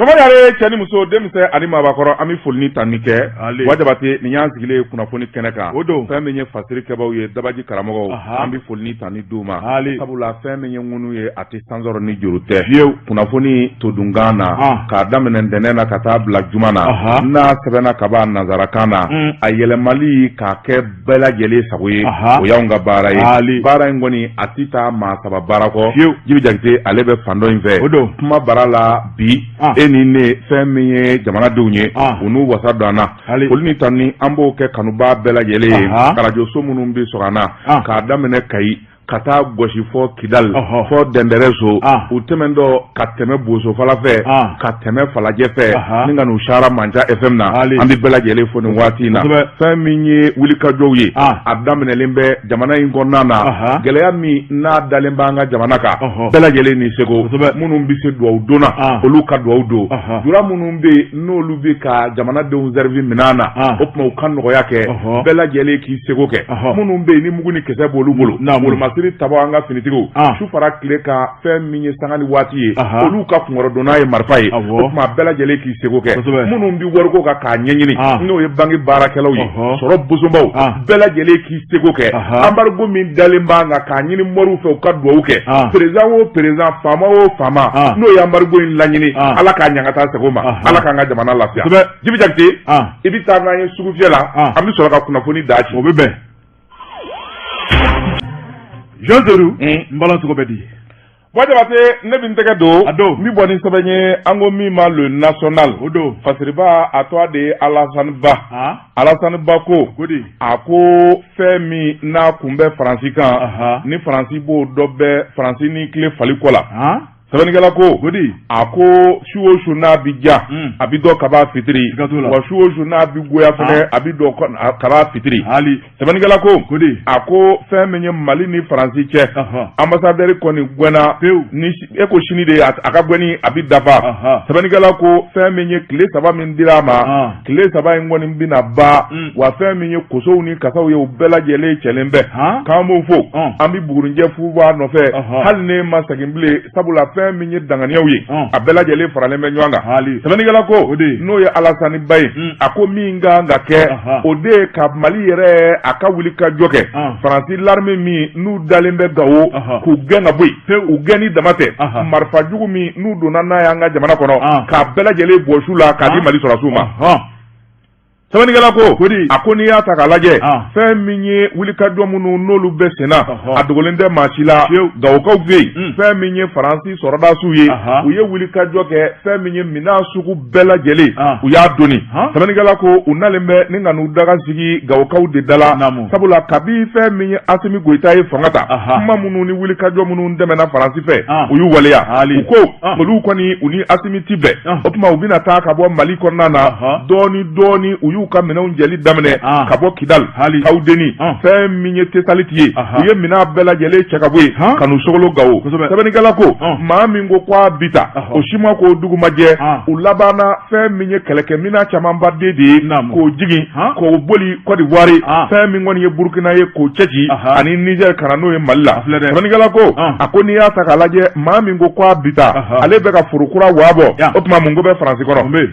Comment yare cɛ ni muso denmisɛn ani maabakɔrɔ an bɛ foli ni tani kɛ Wajabate nin y'an sigilen kunnafoni kɛnɛ kan fɛn min ye fasiri kɛbaw ye dabaji karamɔgɔw an bɛ foli ni tani d'u ma sabula fɛn min ye ŋunu ye a tɛ sansɔrɔ ni juru tɛ kunnafoni todunkan na k'a daminɛ ntɛnɛn na ka taa bila juma na n'a sɛbɛnna ka b'a nanzarakan na a yɛlɛmali k'a kɛ bɛɛ lajɛlen sago ye o y'anw ka baara ye baara in kɔni a tɛ taa maa saba baara kɔ Jibi Jakite ale bɛ fan dɔ in fɛ kuma bara la bi e ni ne fɛn min ye jamanadenw ye u n'u wasa don an na olu ni tan ni an b'o kɛ kanubaa bɛɛ lajɛlen ye radio so minnu bɛ sɔrɔ an na k'a daminɛ Kayi ka taa gosi fɔ Kidal fɔ Dɛndɛrɛso u tɛmɛntɔ ka tɛmɛ Bosofala fɛ ka tɛmɛ Falajɛ fɛ ni ka n'u sara Manca FM na an bɛ bɛɛ lajɛlen fo nin waati in na fɛn min ye wulikajɔw ye a daminɛlen bɛ jamana in kɔnɔna na gɛlɛya min n'a dalen b'an ka jamana kan bɛɛ lajɛlen ni seko minnu bɛ se dugawu donna olu ka dugawu don jura minnu bɛ yen n'olu bɛ ka jamanadenw service minɛn na o tuma u ka nɔgɔya kɛ bɛɛ lajɛlen k'i seko kɛ minnu bɛ yen ni mugu ni kisɛ b'olu bolo masiri taba an ka finitigiw su fara tile ka fɛn min ye sanga ni waati ye olu ka kunkɔrɔdonna ye marifa ye o tuma bɛɛ lajɛlen k'i seko kɛ minnu bɛ wariko kan k'a ɲɛɲini n'o ye bange baarakɛlaw ye sɔrɔ bosonbaw bɛɛ lajɛlen k'i seko kɛ embargo min dalen b'an kan k'a ɲini mɔriw fɛ u ka dugawu kɛ président o président faama o faama n'o ye embargo in laɲini ala k'a ɲangata sego ma ala k'an ka jamana lafiya Jibi Jakite i bɛ taa n'an ye sugu fiyɛ la an bɛ sɔrɔ ka kunnafoni d'a ci o bɛ bɛn Jean Zeru Mbalansogo bɛ di Wajabate ne bɛ n tɛgɛ don min bɔ ni sɛbɛn ye an ko min ma le national o don fasiriba a tɔgɔ de ye Alassane Ba ko a ko fɛn min n'a kun bɛ Faransi kan ni Faransi b'o dɔ bɛ Faransi ni tile fali kɔ la sɛbɛnnikɛla ko a ko su o su n'a bɛ ja a bɛ dɔ kaba fitiri wa su o su n'a bɛ goya fɛnɛ a bɛ dɔ kaba fitiri sɛbɛnnikɛla ko a ko fɛn min ye Mali ni Faransi cɛ ambassadeur kɔni gɛnna ni e ko sini de a ka gɛnni a bɛ dafa sɛbɛnnikɛla ko fɛn min ye tile 3 min dira ma tile 3 in kɔni bɛna ba wa fɛn min ye kosow ni kasaw ye u bɛɛ lajɛlen cɛlen bɛ k'an b'o fo an bɛ Bugurinjɛ fu b'a nɔfɛ hali ne ma segin bilen sabula fɛn min ye danganiyaw ye a bɛɛ lajɛlen faralen bɛ ɲɔgɔn kan sɛbɛnnikɛla ko n'o ye Alassane Ba ye a ko min kan ka kɛ o de ye ka Mali yɛrɛ a ka wuli ka jɔ kɛ Faransi l'armée min n'u dalen bɛ Gawo k'u gɛn ka bɔ yen u gɛn ni dama tɛ marifa jugu min n'u donna n'a ye an ka jamana kɔnɔ k'a bɛɛ lajɛlen bɔ su la k'a di Mali sɔrɔsiw ma sɛbɛnnikɛla ko a ko n'i y'a ta k'a lajɛ fɛn min ye wulikajɔ minnu n'olu bɛ senna a dogolen tɛ maa si la Gawokaw fɛ yen fɛn min ye Faransi sɔrɔdasiw ye u ye wulikajɔ kɛ fɛn min ye minan sugu bɛɛ lajɛlen u y'a donni sɛbɛnnikɛla ko u nalen bɛ ni ka n'u daga sigi Gawokaw de dala sabula kabi fɛn min ye Asimi Goyita ye fanga ta kuma minnu ni wulikajɔ minnu dɛmɛna Faransi fɛ u y'u waleya u ko olu kɔni u ni Asimi ti bɛn o tuma u bɛna taa ka bɔ Mali kɔnɔna na dɔɔni u y'u ka minɛnw jɛli daminɛ ka bɔ Kidal Kawdeni fɛn min ye tesaliti ye u ye minan bɛɛ lajɛlen cɛ ka bɔ yen ka n'u sogolo Gawo sɛbɛnnikɛla ko maa min ko k'a bita o si ma k'o dugu majɛ u labanna fɛn min ye kɛlɛkɛminan camanba de ye k'o jigin k'o boli Côte d'Ivoire fɛn min kɔni ye Burkina ye k'o cɛci ani Niger ka na n'o ye Mali la sɛbɛnnikɛla ko a ko n'i y'a ta k'a lajɛ maa min ko k'a bita ale bɛ ka foro kura waa bɔ o tuma mun ko bɛ Faransi kɔnɔ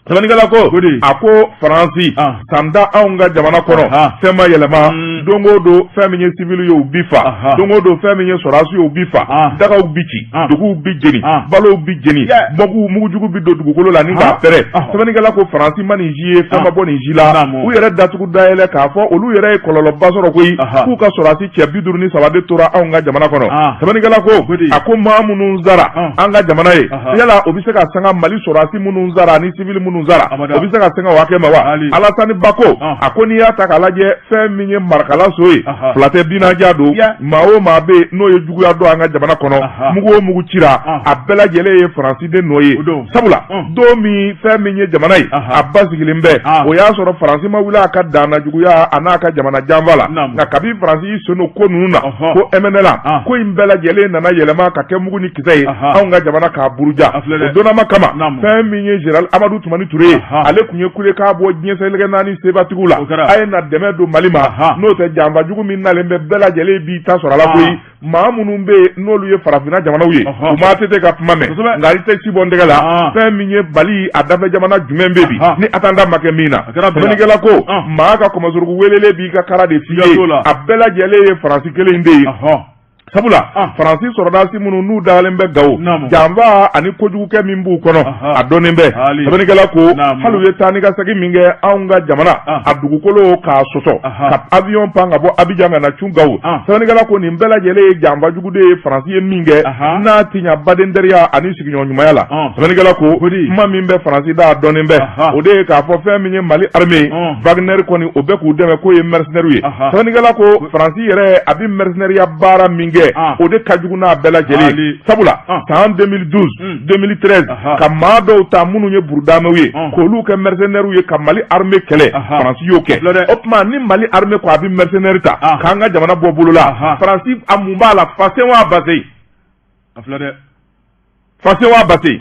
sɛbɛnnikɛla ko a ko Faransi sanda anw ka jamana kɔnɔ fɛn ma yɛlɛma don o don fɛn min ye civil ye u bi fa don o don fɛn min ye sɔrɔdasiw ye u bi fa dagaw bi ci duguw bi jeni balow bi jeni mugujugu bi don dugukolo la ni k'a pɛrɛ sɛbɛnnikɛla ko Faransi ma nin ji ye fɛn ma bɔ nin ji la u yɛrɛ datugu dayɛlɛ k'a fɔ olu yɛrɛ ye kɔlɔlɔba sɔrɔ koyi k'u ka sɔrɔdasi cɛ 53 de tora anw ka jamana kɔnɔ sɛbɛnnikɛla ko a ko maa minnu zara an ka jamana ye yala o bɛ se ka sanga Mali sɔrɔdasi minnu zara ni civil minnu zara o bɛ se ka sɛgɛn o hakɛ ma wa Alassane Ba ko a ko n'i y'a ta k'a lajɛ fɛn min ye marakala so ye fila tɛ binnaja don maa o maa bɛ n'o ye juguya dɔn an ka jamana kɔnɔ mugu o mugu cira a bɛɛ lajɛlen ye Faransi den nɔ ye sabula don min fɛn min ye jamana ye a ba sigilen bɛ o y'a sɔrɔ Faransi ma wuli a ka danna juguya a n'a ka jamana janfa la nka kabi Faransi y'i sen don ko ninnu na ko MNLA ko in bɛɛ lajɛlen nana yɛlɛma ka kɛ mugu ni kisɛ ye anw ka jamana k'a buruja o donnama kama fɛn min ye Général Amadou Toumani Samani Touré ale kun ye kule k'a bɔ diɲɛ sɛgɛlɛkɛ naani sebatigiw la a ye na dɛmɛ don Mali ma n'o tɛ janfa jugu min nalen bɛ bɛɛ lajɛlen b'i ta sɔrɔ a la koyi maa minnu bɛ yen n'olu ye farafinna jamanaw ye u ma tete ka kuma mɛn nka i tɛ si bɔ n tɛgɛ la fɛn min ye Bali a dafɛ jamana jumɛn bɛ bi ni atanda ma kɛ min na sɛbɛnnikɛla ko maa ka kɔmɔsorugu welele b'i ka kara de f'i ye a bɛɛ lajɛlen ye Faransi kelen de ye sabula Faransi sɔrɔdasi minnu n'u dagalen bɛ Gawo janfa ani kojugukɛ min b'u kɔnɔ a dɔnnen bɛ sɛbɛnnikɛla ko hali u ye taa ni ka segin min kɛ anw ka jamana a dugukolo k'a sɔsɔ ka avion pan ka bɔ Abidjan ka na cun Gawo sɛbɛnnikɛla ko nin bɛɛ lajɛlen ye janfa jugu de ye Faransi ye min kɛ n'a ti ɲa badendɛriya ani sigiɲɔgɔnɲumanya la sɛbɛnnikɛla ko kuma min bɛ Faransi da a dɔnnen bɛ o de ye k'a fɔ fɛn min ye Mali armée Wagner kɔni o bɛ k'u dɛmɛ k'o ye mercenaires ye sɛbɛnnikɛla ko Faransi yɛrɛ a bɛ mercenariat baara min kɛ o de ka jugu n'a bɛɛ lajɛlen sabula san 2012 2013 ka maa dɔw ta minnu ye burudamɛw ye k'olu kɛ mercenaires ye ka Mali armée kɛlɛ Faransi y'o kɛ o tuma ni Mali armée ko a bɛ mercenaire ta k'an ka jamana bɔ bolo la Faransi a mun b'a la fase wa base fase wa base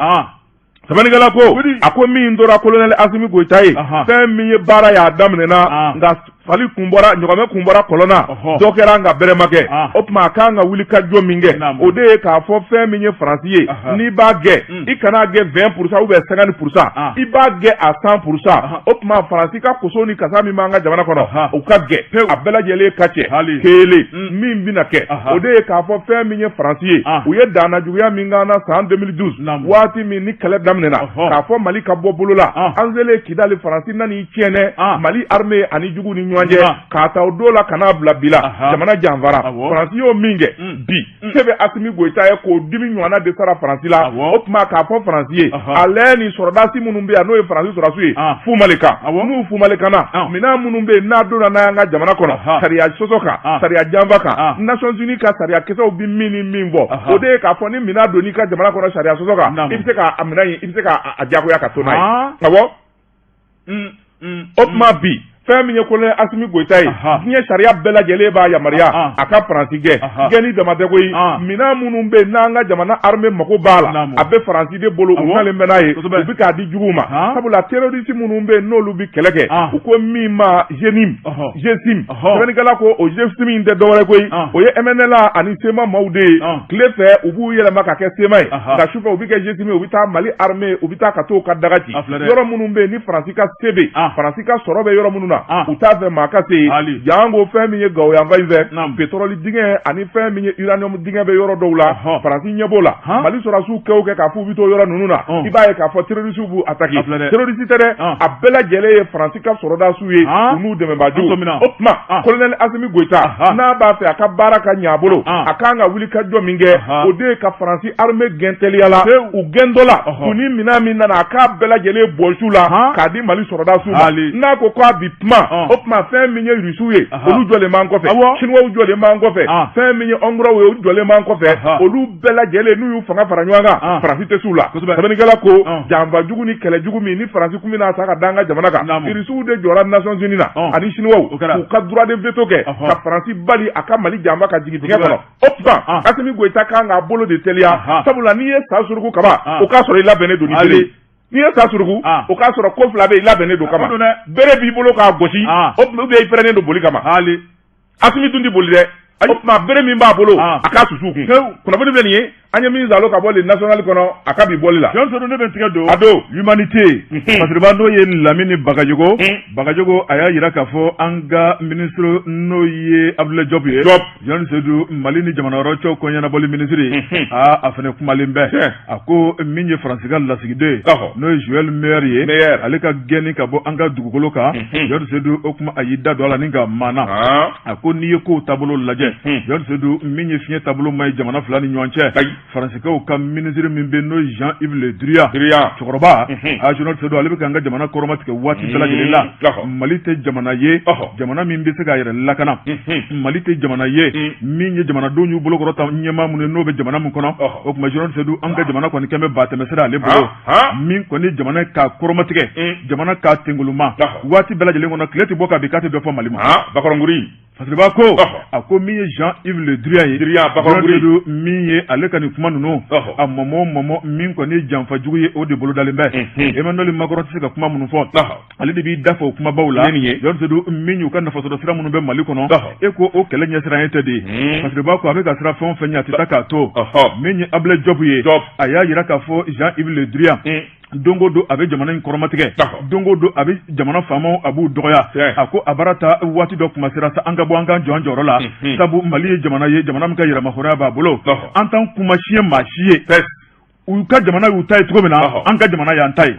sɛbɛnnikɛla ko a ko min tora colonel Asimi Goïta ye fɛn min ye baara y'a daminɛna nka fali kun bɔra ɲɔgɔmɛ kun bɔra kɔlɔnna dɔ kɛra nka bɛrɛma kɛ o tuma a kan ka wuli ka jɔ min kɛ o de ye k'a fɔ fɛn min ye Faransi ye n'i b'a gɛ i kana gɛ 20% ou bien 50% i b'a gɛ à 100% o tuma Faransi ka koso ni kasa min b'an ka jamana kɔnɔ u ka gɛ a bɛɛ lajɛlen ka cɛ kelen min bɛna kɛ o de ye k'a fɔ fɛn min ye Faransi ye u ye dannajuguya min k'an na san 2012 waati min ni kɛlɛ daminɛna k'a fɔ Mali ka bɔ bolo la an selen Kidali Faransi nan'i tiɲɛ Mali armée ani jugu ni ɲɔgɔn cɛ k'a ta o don la ka n'a bila bi la jamana janfara Faransi y'o min kɛ bi se bɛ Asimi Goïta ye k'o dimi ɲɔgɔnna de sara Faransi la o tuma k'a fɔ Faransi ye ale ni sɔrɔdasi minnu bɛ yan n'o ye Faransi sɔrɔdasiw ye fu Malika n'u fu Malikana minɛn minnu bɛ yen n'a donna n'a y'an ka jamana kɔnɔ sariya sɔsɔ kan sariya janfa kan Nations Unies ka sariya kisɛw bɛ min ni min bɔ o de ye k'a fɔ ni minɛn donn'i ka jamana kɔnɔ sariya sɔsɔ kan i bɛ se k'a minɛn ye i bɛ se k'a jagoya ka to n'a ye awɔ o tuma bi fɛn min ye colonel Asimi Goïta ye diɲɛ sariya bɛɛ lajɛlen b'a yamaruya a ka Faransi gɛnni dama tɛ koyi minɛn minnu bɛ yen n'an ka jamana armée mago b'a la a bɛ Faransi de bolo u nalen bɛ n'a ye u bɛ k'a di juguw ma sabula terroriste minnu bɛ yen n'olu bɛ kɛlɛ kɛ u ko min ma GSIM sɛbɛnnikɛla ko o GSIM in tɛ dɔwɛrɛ koyi o ye MNLA ani SEMA maaw de ye tile fɛ u b'u yɛlɛma ka kɛ SEMA ye nka sufɛ u bɛ kɛ GSIM ye u bɛ taa Mali armée u bɛ taa ka t'o ka daga ci yɔrɔ minnu bɛ yen ni Faransi ka se bɛ Faransi ka sɔrɔ bɛ yɔrɔ minnu na u t'a fɛ maa ka se jan ko fɛn min ye Gawo yanfan in fɛ pétrole dingɛ ani fɛn min ye uranium dingɛ bɛ yɔrɔ dɔw la Faransi ɲɛ b'o la Mali sɔrɔdasiw kɛ o kɛ k'a fɔ u bɛ to yɔrɔ ninnu na i b'a ye k'a fɔ terroristes b'u attaquer terroriste tɛ dɛ a bɛɛ lajɛlen ye Faransi ka sɔrɔdasiw ye u n'u dɛmɛbagaw o tuma colonel Asimi Goïta n'a b'a fɛ a ka baara ka ɲɛ a bolo a kan ka wuli ka jɔ min kɛ o de ye ka Faransi armée gɛn teliya la u gɛn dɔ la u ni minɛn min nana a k'a bɛɛ lajɛlen bɔsiw la k'a di Mali sɔrɔdasiw ma n'a ko k'a bi kuma o tuma fɛn min ye Rusiw ye olu jɔlen b'an kɔfɛ Chinois jɔlen b'an kɔfɛ fɛn min ye Hongrois ye olu jɔlen b'an kɔfɛ olu bɛɛ lajɛlen n'u y'u fanga fara ɲɔgɔn kan Faransi tɛ s'u la sɛbɛnnikɛla ko janfa jugu ni kɛlɛ jugu min ni Faransi kun bɛna ta ka da an ka jamana kan Rusiw de jɔra Nations Unies na ani Chinois k'u ka droit de veto kɛ ka Faransi bali a ka Mali janfa ka jigin dingɛ kɔnɔ o tuma Asimi Goïta kan k'a bolo de teliya sabula n'i ye sa suruku kaba o k'a sɔrɔ i labɛnnen don ni kelen n'i ye sa suruku o k'a sɔrɔ ko fila bɛ i labɛnnen don kama bere b'i bolo k'a gosi o tuma i pɛrɛnnen don boli kama Asimi dun tɛ boli dɛ o tuma bere min b'a bolo a k'a susu kun kunnafoni bɛ nin ye an ye min zalo ka bɔ le national kɔnɔ a ka bi bɔli la jɔn ne bɛ tigɛ don a don l'humanité parce que n'o ye Lamini Bagajogo a y'a jira k'a fɔ an ka ministre n'o ye Abdoulaye Diop ye John Seydou Mali ni jamana wɛrɛw cɛw kɔɲɛnabɔli ministre ye a fana kumalen bɛ a ko min ye Faransi ka lasigiden n'o ye Joël Meyer ye ale ka gɛnni ka bɔ an ka dugukolo kan John Seydou o kuma a y'i da don a la ni ka maana a ko n'i ye kow taabolo lajɛ John Seydou min ye fiɲɛ taabolo ma ye jamana fila ni ɲɔgɔn cɛ Faransikɛw ka ministre min bɛ n'o Jean-Yves Le Drian cɛkɔrɔba a John Seydou ale bɛ k'an ka jamana kɔrɔmatigɛ waati bɛɛ lajɛlen la Mali tɛ jamana ye jamana min bɛ se k'a yɛrɛ lakana Mali tɛ jamana ye min ye jamanadenw y'u bolo kɔrɔta ɲɛmaa mun ye n'o bɛ jamana min kɔnɔ o tuma John Seydou an ka jamana kɔni kɛn bɛ batɛmɛsira ale bolo min kɔni jamana k'a kɔrɔmatigɛ jamana k'a tenguluma waati bɛɛ lajɛlen kɔnɔ tile tɛ bɔ k'a bi k'a tɛ dɔ fɔ Mali ma Bakɔrɔnkuri Fasiriba ko a ko min ye Jean-Yves Le Drian ye Bakɔrɔnkuri min ye ale ka nin kuma ninnu a mɔmɔ min kɔni janfa jugu ye o de bolo dalen bɛ Emmanuel Macron tɛ se ka kuma minnu fɔ ale de b'i dafa o kumabaw la yɔrɔ min y'u ka nafasɔrɔ sira minnu bɛ Mali kɔnɔ e ko o kɛlɛ ɲɛsiran ye tɛ de parce que b'a ko a bɛ ka sira fɛn o fɛn ɲɛ a tɛ taa k'a to min ye Ablaye Diop ye a y'a yira k'a fɔ Jean-Yves Le Drian dongo do a bɛ jamana in kɔrɔmatigɛ dongo do a bɛ jamana faamaw a b'u dɔgɔya a ko a baara ta waati dɔ kuma sera sa an ka bɔ an ka jɔ an jɔyɔrɔ la sabu Mali ye jamana ye jamana min ka yɛrɛmahɔrɔnya b'a bolo an t'an kuma siɲɛ maa si ye u ka jamana y'u ta ye cogo min na an ka jamana y'an ta ye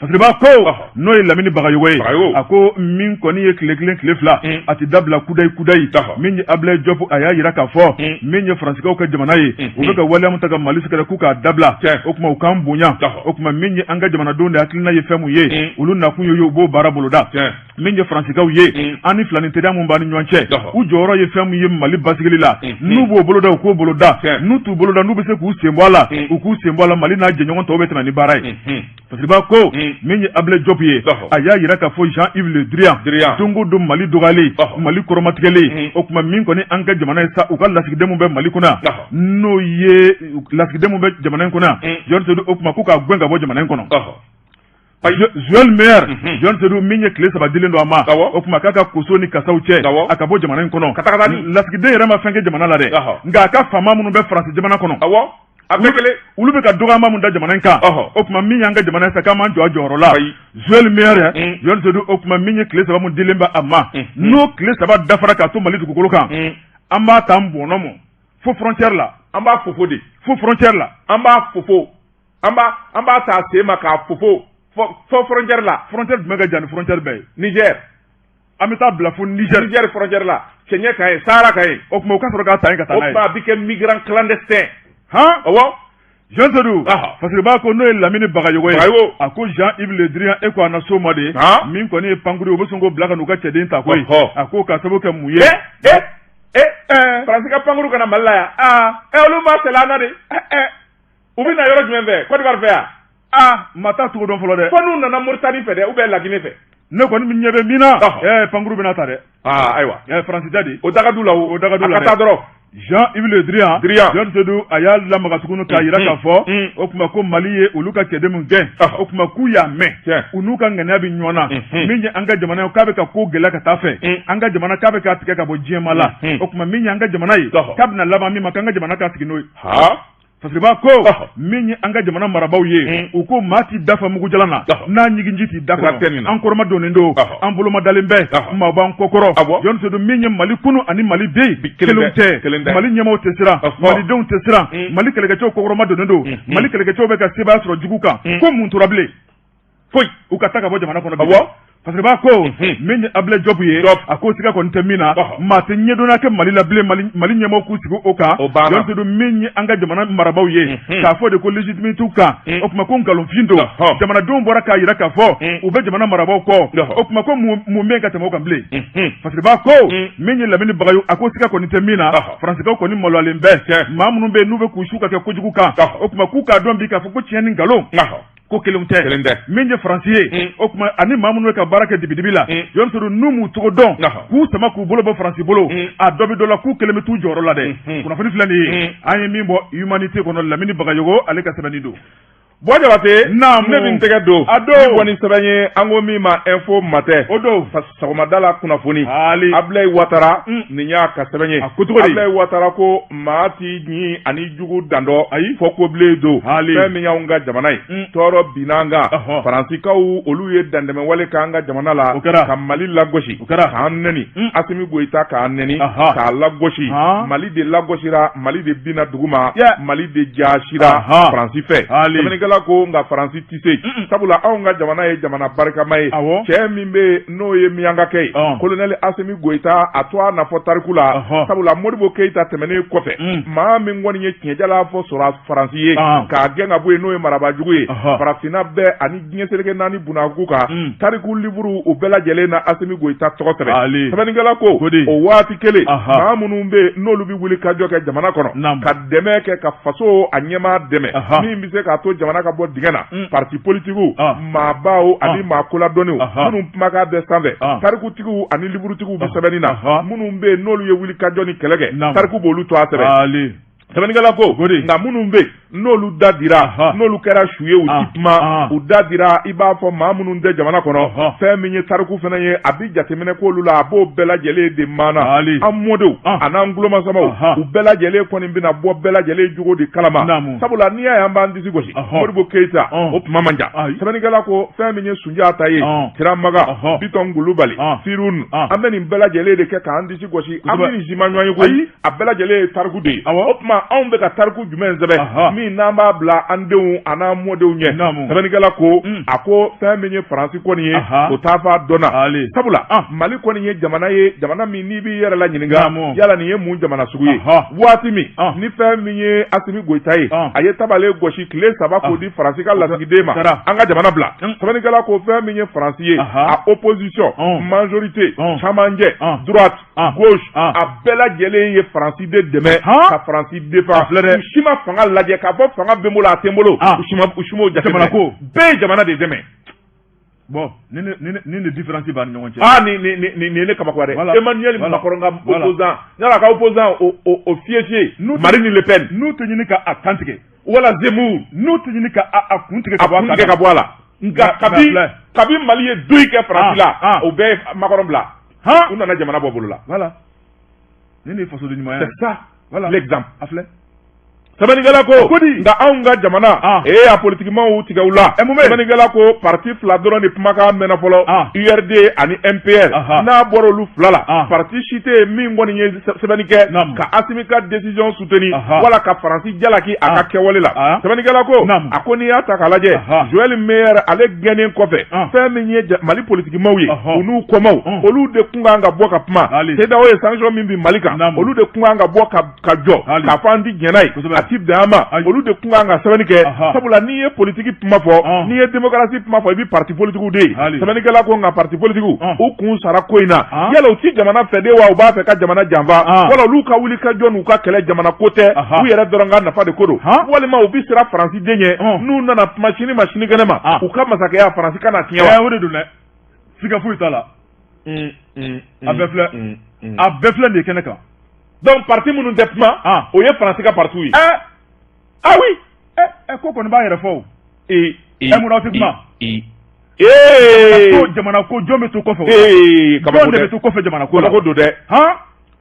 Fasiriba ko n'o ye Lamini Bagayogo ye a ko min kɔni ye tile kelen tile fila a tɛ dabila kudayi min ye Ablaye Diop a y'a yira k'a fɔ min ye Faransikɛw ka jamana ye u bɛ ka waleya min ta ka Mali sɛgɛrɛ k'u k'a dabila o tuma u k'an bonya o tuma min ye an ka jamanadenw de hakilina ye fɛn mun ye olu nakun ye u b'o baara boloda min ye Faransikɛw ye an ni filani teriya mun b'a ni ɲɔgɔn cɛ u jɔyɔrɔ ye fɛn mun ye Mali basigili la n'u b'o boloda u k'o boloda n'u t'u boloda n'u bɛ se k'u sen bɔ a la u k'u sen bɔ a la Mali n'a jɛɲɔgɔn tɔw bɛ tɛmɛ ni baara ye Fasiriba ko min ye Ablaye Diop ye a y'a yira k'a fɔ Jean-Yves Le Drian dongo don Mali dɔgɔyali Mali kɔrɔmatigɛli o tuma min kɔni an ka jamana ye sa u ka lasigiden mun bɛ Mali kɔnɔ n'o ye lasigiden mun bɛ jamana in kɔnɔ John Seydou o tuma k'u ka gɛn ka bɔ jamana in kɔnɔ Joël Meyer John Seydou min ye tile 3 dilen don a ma o tuma k'a ka koso ni kasaw cɛ a ka bɔ jamana in kɔnɔ lasigiden yɛrɛ ma fɛn kɛ jamana la dɛ nka a ka faama minnu bɛ Faransi jamana kɔnɔ olu bɛ ka dɔgɔyama mun da jamana in kan o tuma min y'an ka jamana in sa k'an m'an jɔ a jɔyɔrɔ la Joël Meyer John Seydou o tuma min ye tile 3 mun dilen bɛ a ma n'o tile 3 dafara k'a to Mali dugukolo kan an b'a ta an bɔnɔ mɔ fo frontière la an b'a fofo de fo frontière la an b'a fofo an b'a ta sen ma k'a fofo fo frontière la frontière jumɛn ka jan ni frontière bɛɛ ye Niger an bɛ taa bila fo Niger frontière la cɛɲɛ kan ye Sahara kan ye o tuma u ka sɔrɔ k'a ta yen ka taa n'a ye o tuma a bɛ kɛ migrant clandestin Jean Seydou parce que b'a ko n'o ye Lamini Bagayogo ye a ko Jean-Yves Le Drian e ko a na so ma de min kɔni ye pankuru u bɛ sɔn k'o bila ka n'u ka cɛden ta koyi a ko k'a sababu kɛ mun ye Faransi ka pankuru kana Mali la yan olu ma sɛlɛ an na de u bɛ na yɔrɔ jumɛn fɛ Côte d'Ivoire fɛ yan ma taa cogo dɔn fɔlɔ dɛ fo n'u nana Mauritanie fɛ dɛ ou bien Laguinée fɛ ne kɔni min ɲɛ bɛ min na pankuru bɛna ta dɛ ayiwa Faransi da de o dagadu la o dagadu la a ka taa dɔrɔn Jean-Yves Le Drian John Seydou a y'a lamaga tuguni k'a yira k'a fɔ o tuma ko Mali ye olu ka cɛden mun gɛn o tuma k'u y'a mɛn u n'u ka ŋaniya bɛ ɲɔgɔn na min ye an ka jamana ye k'a bɛ ka ko gɛlɛya ka taa fɛ an ka jamana k'a bɛ k'a tigɛ ka bɔ diɲɛma la o tuma min ye an ka jamana ye k'a bɛna laban min ma k'an ka jamana k'a sigi n'o ye parce que b'a ko min ye an ka jamana marabaw ye u ko maa t'i dafa mugujalan na n'a ɲiginji t'i da kɔnɔ an kɔrɔma donnen don an boloma dalen bɛ maa b'an kɔkɔrɔ John Seydou min ye Mali kunu ani Mali be kelenw tɛ Mali ɲɛmaaw tɛ siran Malidenw tɛ siran Mali kɛlɛkɛcɛw kɔkɔrɔma donnen don Mali kɛlɛkɛcɛw bɛ ka sebaaya sɔrɔ jugu kan ko mun tora bilen foyi u ka taa ka bɔ jamana kɔnɔ parce que b'a ko min ye Ablaye Diop ye a ko siga kɔni tɛ min na maa tɛ ɲɛdɔnna kɛ Mali la bilen Mali ɲɛmaaw k'u sigi o kan John Seydou min ye an ka jamana marabaw ye k'a fɔ de ko légitimité kan o tuma ko nkalonfin don jamanadenw bɔra k'a yira k'a fɔ u bɛ jamana marabaw kɔ o tuma ko mun bɛ ka tɛmɛ o kan bilen parce que b'a ko min ye Lamini Bagayogo a ko siga kɔni tɛ min na Faransikɛw kɔni maloyalen bɛ maa minnu bɛ yen n'u bɛ k'u su ka kɛ kojugu kan o tuma k'u k'a dɔn bi k'a fɔ ko tiɲɛ ni nkalon ko kelenw tɛ min ye Faransi ye o tuma ani maa minnu bɛ ka baara kɛ dibidibi la John Seydou n'u m'u cogo dɔn k'u sama k'u bolo bɔ Faransi bolo a dɔ bɛ dɔ la k'u kelen bɛ t'u jɔyɔrɔ la dɛ kunnafoni filɛ nin ye an ye min bɔ humanité kɔnɔ Lamini Bagayogo ale ka sɛbɛnni don Bɔ Jabate ne bɛ n tɛgɛ don a don kɔni sɛbɛn ye an ko min ma info matin o don sɔgɔmada la kunnafoni Ablaye Ouattara nin y'a ka sɛbɛn ye Ablaye Ouattara ko maa t'i ɲi ani jugu dandɔ ayi fɔ ko bilen don fɛn min y'anw ka jamana ye tɔɔrɔ binna an kan Faransikaw olu ye dandɛmɛwale k'an ka jamana la ka Mali lagosi k'an nɛni Asimi Goïta k'an nɛni k'a lagosi Mali de lagosira Mali de binna duguma Mali de jasira Faransi fɛ ko nka Faransi tɛ se sabula anw ka jamana ye jamana barikama ye cɛ min bɛ n'o ye Miyankakɛ ye colonel Asimi Goïta a to a nafɔ tariku la sabula Modibo Keïta tɛmɛnen kɔfɛ maa min kɔni ye tiɲɛjala fɔ sɔrɔ Faransi ye k'a gɛn ka bɔ yen n'o ye marabajugu ye farafinna bɛɛ ani diɲɛ seleke naani bunnaku kan tariku livuru u bɛɛ lajɛlen na Asimi Goïta tɔgɔ sɛbɛn sɛbɛnnikɛla ko o waati kelen maa minnu bɛ yen n'olu bɛ wuli ka jɔ kɛ jamana kɔnɔ ka dɛmɛ kɛ ka faso a ɲɛmaa dɛmɛ min bɛ se k'a to jamana ka bɔ dingɛ na parti politigiw maabaw ani maakoladɔnniw minnu kumakan bɛ sanfɛ tarikutigiw ani liburutigiw bɛ sɛbɛnni na minnu bɛ yen n'olu ye wuli ka jɔ ni kɛlɛ kɛ tariku b'olu to a sɛbɛn sɛbɛnnikɛla ko nka minnu bɛ n'olu da dira n'olu kɛra su ye u ti kuma u da dira i b'a fɔ maa minnu tɛ jamana kɔnɔ fɛn min ye tariku fana ye a bɛ jateminɛ k'olu la a b'o bɛɛ lajɛlen de maana an mɔdenw a n'an tulomasamaw u bɛɛ lajɛlen kɔni bɛna bɔ bɛɛ lajɛlen jogo de kalama sabula n'i y'a ye an b'an disi gosi Modibo Keyita o tuma man jan sɛbɛnnikɛla ko fɛn min ye Sunjata ye Tiramaga Bitɔn Kulubali Firun an bɛ nin bɛɛ lajɛlen de kɛ k'an disi gosi an bɛ nin si ma ɲɔgɔn ye koyi a bɛɛ lajɛlen ye tariku de ye o tuma anw bɛ ka tariku jumɛn sɛbɛn min n'an b'a bila an denw a n'an mɔdenw ɲɛ sɛbɛnnikɛla ko a ko fɛn min ye Faransi kɔni ye o t'a fɔ a dɔnna sabula Mali kɔni ye jamana min n'i b'i yɛrɛ la ɲininka yala nin ye mun jamana sugu ye waati min ni fɛn min ye Asimi Goyita ye a ye tabale gosi tile 3 k'o di Faransi ka lasigiden ma an ka jamana bila sɛbɛnnikɛla ko fɛn min ye Faransi ye a opposition majorité camanjɛ droite gauche a bɛɛ lajɛlen ye Faransi de dɛmɛ ka Faransi défend u si ma fanga lajɛ k'a fɔ fanga bɛ n bolo a tɛ n bolo u si m'o jateminɛ bɛɛ ye jamana de dɛmɛ. Bon, ni différence b'a ni ɲɔgɔn cɛ. Ni ne kabako dɛ. Emmanuel Macron ka opposant, yala ka opposant au fichier Marine Le Pen. N'u tɛ ɲini ka a kan tigɛ. Wala Zemmour. N'u tɛ ɲini ka a kun tigɛ ka bɔ a la. Nka kabi Mali ye doyi kɛ Faransi la, o bɛɛ ye Macron bila. U nana jamana bɔ bolo la. Voilà. Ni ne faso de ɲuman ye. C'est ça. Voilà. L'exemple. A filɛ. sɛbɛnnikɛla ko nka anw ka jamana a politikimaw tigɛ u la sɛbɛnnikɛla ko parti fila dɔrɔn de kumakan mɛnna fɔlɔ URD ani MPR n'a bɔra olu fila la parti si tɛ min kɔni ye sɛbɛnni kɛ ka Asimi ka décision soutenir wala ka Faransi jalaki a ka kɛwale la sɛbɛnnikɛla ko a ko n'i y'a ta k'a lajɛ Joël Meyer ale gɛnnen kɔfɛ fɛn min ye Mali politikimaw ye u n'u kɔmaw olu de kun kan ka bɔ ka kuma CEDEAO ye sanction min bi Mali kan olu de kun kan ka bɔ ka jɔ k'a fɔ an ti jɛn n'a ye Atif Dahama olu de kun kan ka sɛbɛnni kɛ sabula n'i ye politiki kuma fɔ n'i ye démocratie kuma fɔ i bi parti politikiw de ye sɛbɛnnikɛla ko nka parti politikiw u kun sara ko in na yala u ti jamana fɛ de wa u b'a fɛ ka jamana janfa wala olu ka wuli ka jɔ n'u ka kɛlɛ jamana ko tɛ u yɛrɛ dɔrɔn ka nafa de ko don walima u bi sira Faransi den ɲɛ n'u nana machine kɛnɛ ma u ka masakɛya Faransi ka na tiɲɛ wa o de don dɛ siga foyi t'a la a bɛɛ filɛ nin kɛnɛ kan donc parti minnu tɛ kuma o ye Faransi ka parti ye ah oui ko kɔni b'a yɛrɛ fɔ o mun aw tɛ kuma jamana ko jɔn bɛ to kɔfɛ jɔn de bɛ to kɔfɛ jamana ko la ko don dɛ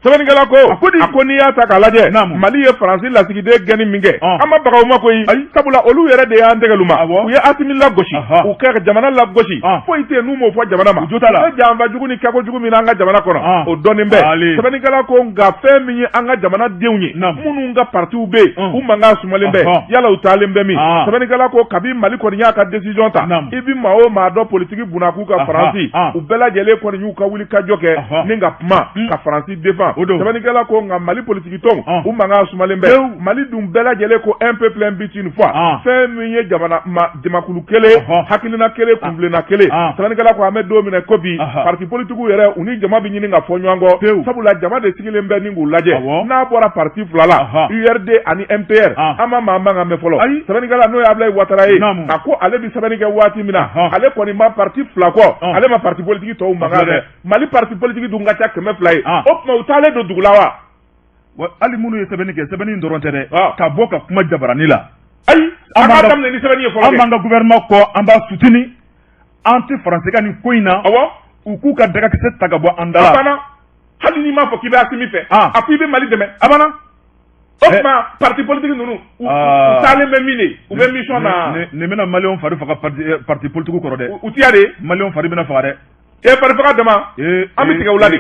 sɛbɛnnikɛla ko a ko n'i y'a ta k'a lajɛ Mali ye Faransi lasigiden gɛnni min kɛ an ma baga u ma koyi sabula olu yɛrɛ de y'an tɛgɛ ma u ye Asimi lagosi u kɛ jamana lagosi foyi tɛ yen n'u m'o fɔ jamana ma u bɛ janfa jugu ni kɛko jugu min an ka jamana kɔnɔ o dɔnnen bɛ sɛbɛnnikɛla ko nka fɛn min ye an ka jamana denw ye minnu ka partiw bɛ yen u mankan sumalen bɛ yala u taalen bɛ min sɛbɛnnikɛla ko kabi Mali kɔni y'a ka décision ta i bi maa o maa dɔ politiki bunak'u ka Faransi u bɛɛ lajɛlen kɔni y'u ka wuli ka jɔ kɛ ni ka kuma ka Faransi défend sɛbɛnnikɛla ko nka Mali politiki tɔnw u mankan sumalen bɛ Mali dun bɛɛ lajɛlen ko un peuple un but une fois fɛn min ye jamakulu kelen hakilina kelen kunbilenna kelen sɛbɛnnikɛla ko an bɛ don minɛ ko bi parti politikiw yɛrɛ u ni jama bɛ ɲini ka fɔ ɲɔgɔn kɔ sabula jama de sigilen bɛ ni k'u lajɛ n'a bɔra parti fila la URD ani MPR an ma maa mankan mɛn fɔlɔ sɛbɛnnikɛla n'o ye Ablaye Ouattara ye a ko ale bɛ sɛbɛnni kɛ waati min na ale kɔni ma parti fila kɔ ale ma parti politiki tɔw mankan mɛn Mali parti politiki dun ka ca 200 ye o tuma u taalen don dugu la wa hali minnu ye sɛbɛnni kɛ sɛbɛnni dɔrɔn tɛ dɛ ka bɔ ka kuma jabarani la ayi an b'a daminɛ ni sɛbɛnni ye fɔlɔ an b'an ka gouvernement kɔ an b'a soutenir an tɛ Faransi ka nin ko in na u k'u ka dagakisɛ ta ka bɔ an da la hali n'i m'a fɔ k'i bɛ Asimi fɛ a ko i bɛ Mali dɛmɛ a banna o tuma parti politique ninnu u taalen bɛ min de u bɛ mission na nin bɛna maliyɛnw fari faga parti politikiw kɔrɔ dɛ u t'i ya de maliyɛnw fari bɛna faga dɛ pari faga dama an bɛ tigɛ u la de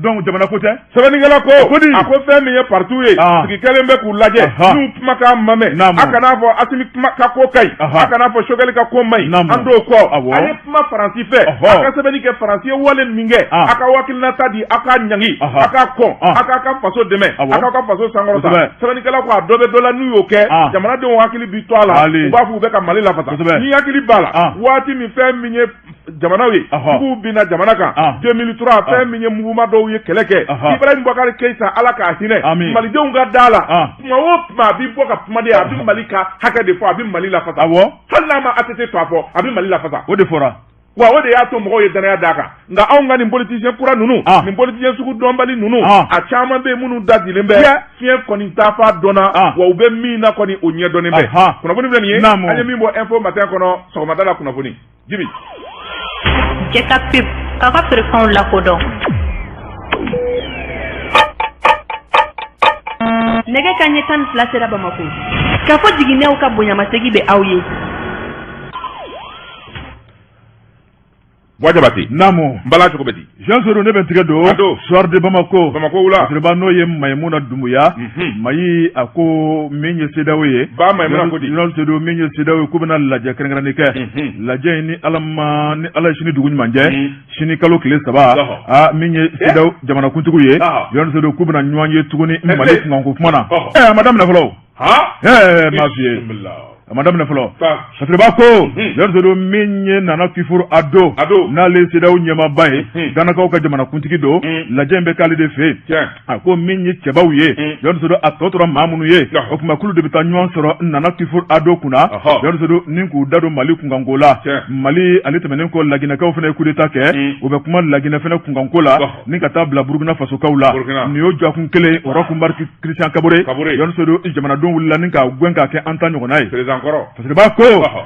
donc jamana ko tɛ sɛbɛnnikɛla ko a ko fɛn min ye partout ye sigi kelen bɛ k'u lajɛ n'u kumakan ma mɛn a kana fɔ Asimi ka ko ka ɲi a kana fɔ Choguel ka ko man ɲi an t'o kɔ a ye kuma Faransi fɛ a ka sɛbɛnni kɛ Faransi ye wale min kɛ a ka wakilinata di a ka ɲangi a ka kɔn a k'a ka faso dɛmɛ a k'a ka faso sankɔrɔta sɛbɛnnikɛla ko a dɔ bɛ dɔ la n'u y'o kɛ jamanadenw hakili bi to a la u b'a fɔ u bɛ ka Mali lafasa ni hakili b'a la waati min fɛn min ye jamanaw ye juguw binna jamana kan 2003 fɛn min ye mouvement dɔw ye kɛlɛ kɛ Ibrahim Boubacar Keïta ala k'a hinɛ malidenw ka da la tuma o tuma a bɛ bɔ ka kuma de a bɛ Mali ka hakɛ de fɔ a bɛ Mali lafasa hali n'a ma ATT to a fɔ a bɛ Mali lafasa o de fɔra wa o de y'a to mɔgɔw ye danaya d'a kan nka anw ka nin politicien kura ninnu nin politicien sugu dɔnbali ninnu a caman bɛ minnu dadilen bɛ fiɲɛ kɔni taafa dɔnna wa u bɛ min na kɔni o ɲɛdɔnnen bɛ kunnafoni filɛ nin ye an ye min bɔ info matin kɔnɔ sɔgɔmada la kunnafoni Jibi Jeka pip k'a ka feerefɛnw lakodɔn nɛgɛ kanɲɛ 12 sera Bamako k'a fɔ jiginɛw ka bonyamasegi bɛ aw ye Wajabati Namo Mbala cogo bɛ di Jean Soro ne bɛ tigɛ don soir de Bamako wula Sirba n'o ye Maïmouna Doumbouya Mayi a ko min ye CEDEAO ye ba Maïmouna ko di Jean Soro min ye CEDEAO ye k'u bɛna lajɛ kɛrɛnkɛrɛnnen kɛ lajɛ ni Ala ye sini dugu ɲuman jɛ sini kalo tile 3 min ye CEDEAO jamanakuntigi ye Jean Soro k'u bɛna ɲɔgɔn ye tuguni Mali kunkanko kuma na a ma daminɛ fɔlɔ ma fi ye a ma daminɛ fɔlɔ Sirba ko Jean Soro min ye Nana Kifuru Ado n'ale CEDEAO ɲɛmaaba ye Ganakaw ka jamanakuntigi don lajɛ in bɛ k'ale de fɛ a ko min ye cɛbaw ye Jean Soro a tɔ tora maa minnu ye o tuma k'olu de bɛ taa ɲɔgɔn sɔrɔ Nana Kifuru Ado kunna Jean Soro ni k'u da don Mali kunkanko la Mali ale tɛmɛnen kɔ Laginɛkaw fana ye coup d'état kɛ u bɛ kuma Laginɛ fana kunkanko la ni ka taa bila Burukina Fasokaw la nin y'o jɔkun kelen o Roch Christian Kabore Jean Soro jamanadenw wulila ni k'a gɛn k'a kɛ an ta ɲɔgɔnna ye Sirba ko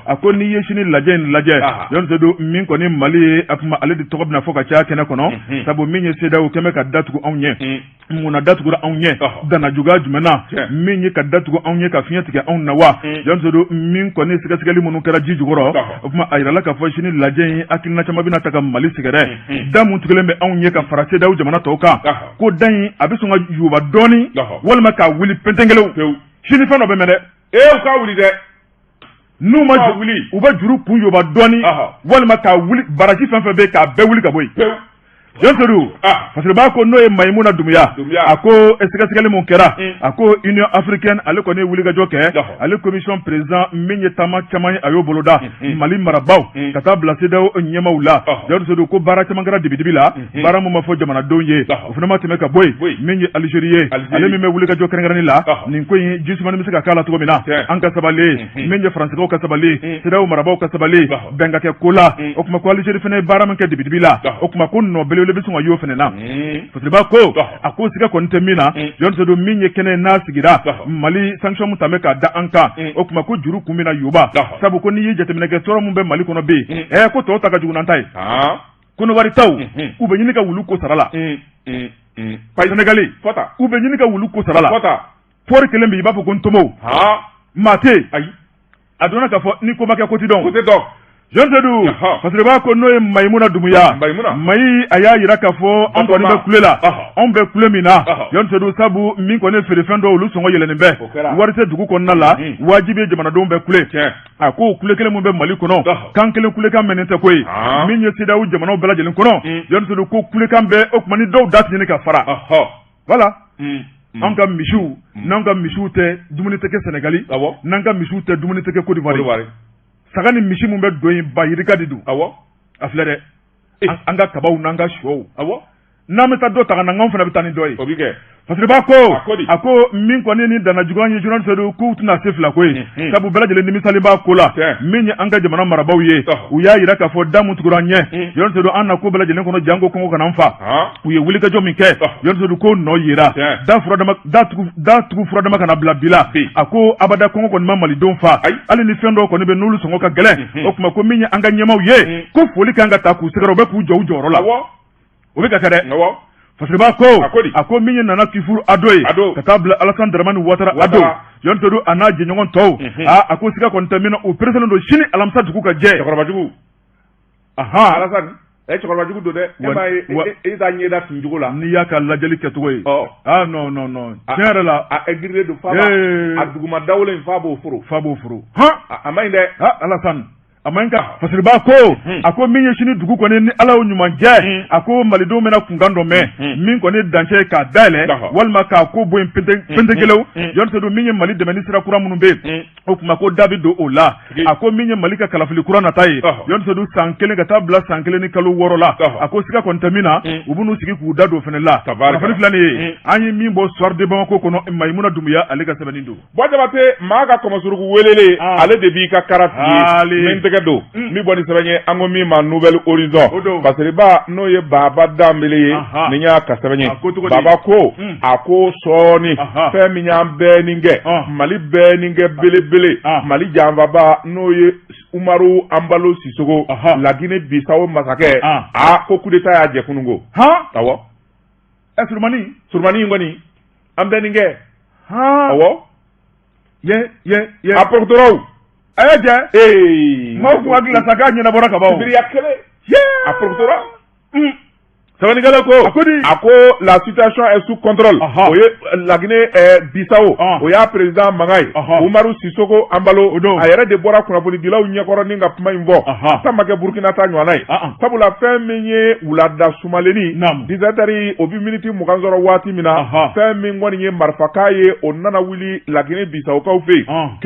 a ko n'i ye sini lajɛ in lajɛ Jean Soro min kɔni Mali ye a kuma ale de tɔgɔ bɛna fɔ ka caya kɛnɛ kɔnɔ sabu min ye CEDEAO kɛmɛ ka datugu anw ɲɛ mun na datugura anw ɲɛ dana juguya jumɛn na min ye ka datugu anw ɲɛ ka fiɲɛ tigɛ anw na wa Jean Soro min kɔni sɛgɛsɛgɛli minnu kɛra ji jukɔrɔ o kuma a yirala k'a fɔ sini lajɛ in hakilina caman bɛna ta ka Mali sɛgɛrɛ da mun tigɛlen bɛ anw ɲɛ ka fara CEDEAO jamana tɔw kan ko da in a bɛ sɔn ka yuba dɔɔni walima k'a wuli pɛntɛnkelew sini fɛn dɔ bɛ mɛn dɛ u k'a wuli dɛ n'u ma wuli u bɛ juru kun yoba dɔɔni walima k'a wuli baraji fɛn fɛn bɛ k'a bɛɛ wuli ka bɔ yen Jean Soro parce que b'a ko n'o ye Maïmouna Doumbouya a ko sɛgɛsɛgɛli mun kɛra a ko Union africaine ale kɔni ye wulikajɔ kɛ ale commission président min ye taama caman ye a y'o boloda Mali marabaaw ka taa bila CEDEAO ɲɛmaaw la Jean Soro ko baara caman kɛra dibidibi la baara mun ma fɔ jamanadenw ye o fana ma tɛmɛ ka bɔ yen min ye Algérie ye ale min bɛ wulikajɔ kɛrɛnkɛrɛnni la nin ko in jisumani bɛ se ka k'a la cogo min na an ka sabali min ye Faransikaw ka sabali CEDEAO marabaaw ka sabali bɛn ka kɛ ko la o kuma ko Algérie fana ye baara min kɛ dibidibi la o kuma ko nɔbele bɛ sɔn ka y'o fana na Sirba ko a ko siga kɔni tɛ min na Jean Soro min ye kɛnɛ n'a sigira Mali sanction mun tɛmɛ k'a da an kan o kuma ko juru kun bɛna yuba sabu ko n'i ye jateminɛ kɛ tɔɔrɔ mun bɛ Mali kɔnɔ bi ko tɔw ta ka jugu n'an ta ye ko wari taw u bɛ ɲini ka wulu ko sara la Sénégalais u bɛ ɲini ka wulu ko sara la pɔri kelen bɛ i b'a fɔ ko ntomo maa tɛ ayi a donna k'a fɔ ni ko ma kɛ ko tɛ dɔn Jean Soro parce que b'a ko n'o ye Maïmouna Doumbouya Mayi a y'a yira k'a fɔ an kɔni bɛ kule la anw bɛ kule min na Jean Soro sabu min kɔni ye feerefɛn dɔw olu sɔngɔ yɛlɛnnen bɛ wari tɛ dugu kɔnɔna la wajibi ye jamanadenw bɛ kule a ko kule kelen mun bɛ Mali kɔnɔ kan kelen kulekan mɛnnen tɛ ko ye min ye CEDEAO jamanaw bɛɛ lajɛlen kɔnɔ Jean Soro ko kulekan bɛ o kuma ni dɔw da tigɛ ka fara voilà an ka misiw n'an ka misiw tɛ dumuni tɛ kɛ Sénégali n'an ka misiw tɛ dumuni tɛ kɛ Côte d'Ivoire saga ni misi mun bɛ don yen ba yirika de don a filɛ dɛ an ka kabaw n'an ka sɔw n'an bɛ taa dɔ ta ka na anw fana bɛ taa ni dɔ ye parce que b'a ko a ko min kɔni ni dana juguya ye Jean Soro k'u tɛna se fila ko ye sabu bɛɛ lajɛlen nimisali b'a ko la min ye an ka jamana marabaaw ye u y'a yira k'a fɔ da mun tugura an ɲɛ Jean Soro an na ko bɛɛ lajɛlen kɔnɔ janko kɔngɔ kana an fa u ye wulikajɔ min kɛ Jean Soro ko nɔ yira da tugu furadama kana bila bi la a ko abada kɔngɔ kɔni ma Malidenw fa hali ni fɛn dɔw kɔni bɛ n'olu sɔngɔ ka gɛlɛn o tuma ko min ye an ka ɲɛmaaw ye ko foli kan ka ta k'u sɛgɛrɛ u bɛ k'u jɔ u jɔyɔrɔ la o bɛ ka kɛ dɛ parce que b'a ko a ko min ye Nana Kifuru Ado ye ka taa bila Alassane Dramane Ouattara Ado Jean Soro a n'a jɛɲɔgɔn tɔw a ko siga kɔni tɛ min na u pereselen don sini alamisa dugu ka jɛ cɛkɔrɔbajugu Alassane cɛkɔrɔbajugu don dɛ e b'a ye e t'a ɲɛda finjugu la n'i y'a ka lajɛli kɛcogo ye non tiɲɛ yɛrɛ la a egirilen don a duguma dawolo in fa b'o foro a ma ɲi dɛ Alassane a man ka parce que b'a ko a ko min ye sini dugu kɔni ni Ala y'o ɲuman jɛ a ko Malidenw bɛna kunkan dɔ mɛn min kɔni dancɛ k'a dayɛlɛ walima k'a ko bɔ yen pentekelew Jean Soro min ye Mali dɛmɛ ni sira kura minnu bɛ yen o tuma ko da bɛ don o la a ko min ye Mali ka kalafili kura nata ye Jean Soro san kelen ka taa bila san kelen ni kalo 6 la a ko siga kɔni tɛ min na u b'u sigi k'u da don fana la kunnafoni filɛ nin ye an ye min bɔ soir de Bamako kɔnɔ Maïmouna Doumbouya ale ka sɛbɛnni don. Bon Jabate maa ka kɔmɔsuruku welele ale de b'i ka kara f'i ye tɛgɛ don min bɔ ni sɛbɛn ye an ko min ma nouvelle horizon parce que ba n'o ye Baba Dambele ye nin y'a ka sɛbɛn ye Baba ko a ko sɔɔni fɛn min y'an bɛɛ nin kɛ Mali bɛɛ nin kɛ belebele Mali janfaba n'o ye Umaru Ambalo Sisoko la Guinée Bissau masakɛ ko coup d'état y'a jɛ kununko awɔ Surumani in kɔni an bɛɛ nin kɛ awɔ a pɔrɔtɔrɔw a y'a jɛ maaw kun hakili la sa k'a ɲɛnabɔra ka ban biriya kelen a pɔrɔtɔra sɛbɛnnikɛla ko a ko la situation est sous contrôle o ye la Guinée Bissau o y'a président Mangayi Umaru Sisoko Ambalo a yɛrɛ de bɔra kunnafonidilaw ɲɛkɔrɔ ni ka kuma in fɔ a ma kɛ Burkina ta ɲɔgɔnna ye sabula fɛn min ye wulada sumalenni 17h o bi miniti 20 sɔrɔ waati min na fɛn min kɔni ye marifakan ye o nana wuli la Guinée Bissaukaw fɛ yen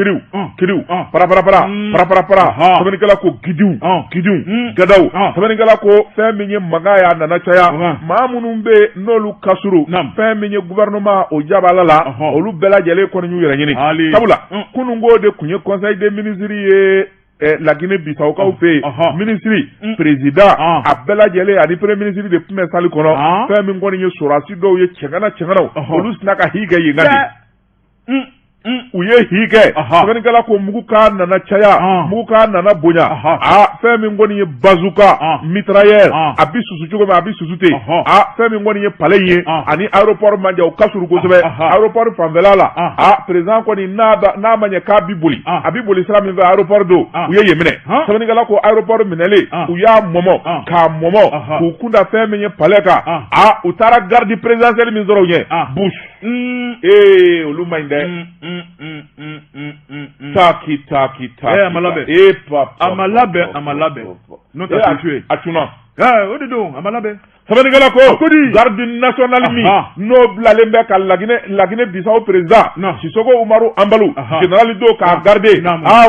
kiriw para sɛbɛnnikɛla ko gidiw gadaw sɛbɛnnikɛla ko fɛn min ye Mangayi a nana caya maa minnu bɛ n'olu kasuru fɛn min ye gouvernement o jabala la olu bɛɛ lajɛlen kɔni y'u yɛrɛ ɲini sabula kununko de tun ye conseil des ministres ye la Guinée Bissaukaw fɛ yen ministre président a bɛɛ lajɛlen ani premier ministre de tun bɛ salle kɔnɔ fɛn min kɔni ye sorasi dɔw ye cɛŋanaw olu sina ka hi kɛ yen ka di u ye hi kɛ sɛbɛnnikɛla ko muguka nana caya muguka nana bonya fɛn min kɔni ye bazuka mitrailleur a bi susu cogo min a bi susu ten fɛn min kɔni ye palais ye ani aéroport man jan o ka surun kosɛbɛ aéroport fanfɛla la président kɔni n'a ma ɲɛ k'a bi boli a bi boli sira min fɛ aéroport don u ye yen minɛ sɛbɛnnikɛla ko aéroport minɛlen u y'a mɔmɔ k'a mɔmɔ k'u kunda fɛn min ye palais kan u taara garde présidentielle min sɔrɔ u ɲɛ Bush olu man ɲi dɛ taki amalabɛ n'o tɛ tué a tuna o de don amalabɛ sɛbɛnnikɛla ko garde nationale min n'o bilalen bɛ ka la Guinée Bissau président Sisoko Umaru Ambalo général do k'a garde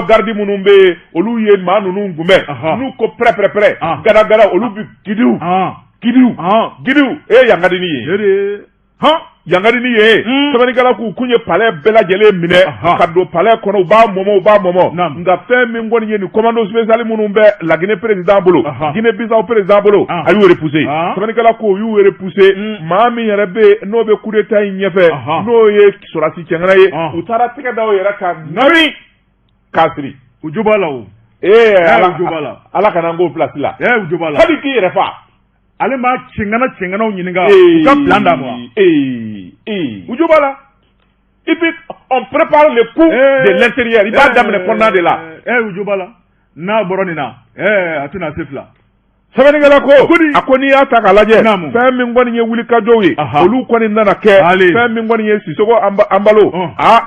garde minnu bɛ yen olu ye maa ninnu kunbɛn n'u ko prɛ gada olu bi gidiw yangadini ye yangadini ye sɛbɛnnikɛla k'u kun ye palais bɛɛ lajɛlen minɛ ka don palais kɔnɔ u b'a mɔmɔ nka fɛn min kɔni ye nin commando spécial minnu bɛ la Guinée président bolo Guinée Bissau président bolo a y'u repoussé sɛbɛnnikɛla ko y'u repoussé maa min yɛrɛ bɛ n'o bɛ coup d'état in ɲɛfɛ n'o ye sorasi cɛŋana ye u taara tɛgɛ da o yɛrɛ ka nami k'a siri u jo b'a la o ala kana n k'o place la u jo b'a la hali k'i yɛrɛ fa ale ma cɛŋanaw ɲininka u ka plan d'a ma u jo b'a la et puis on prépare le coup de l'intérieur i b'a daminɛ kɔnɔna de la u jo b'a la n'a bɔra nin na a tɛna se fila sɛbɛnnikɛla ko a ko n'i y'a ta k'a lajɛ fɛn min kɔni ye wulikajɔw ye olu kɔni nana kɛ fɛn min kɔni ye Sisoko Ambalo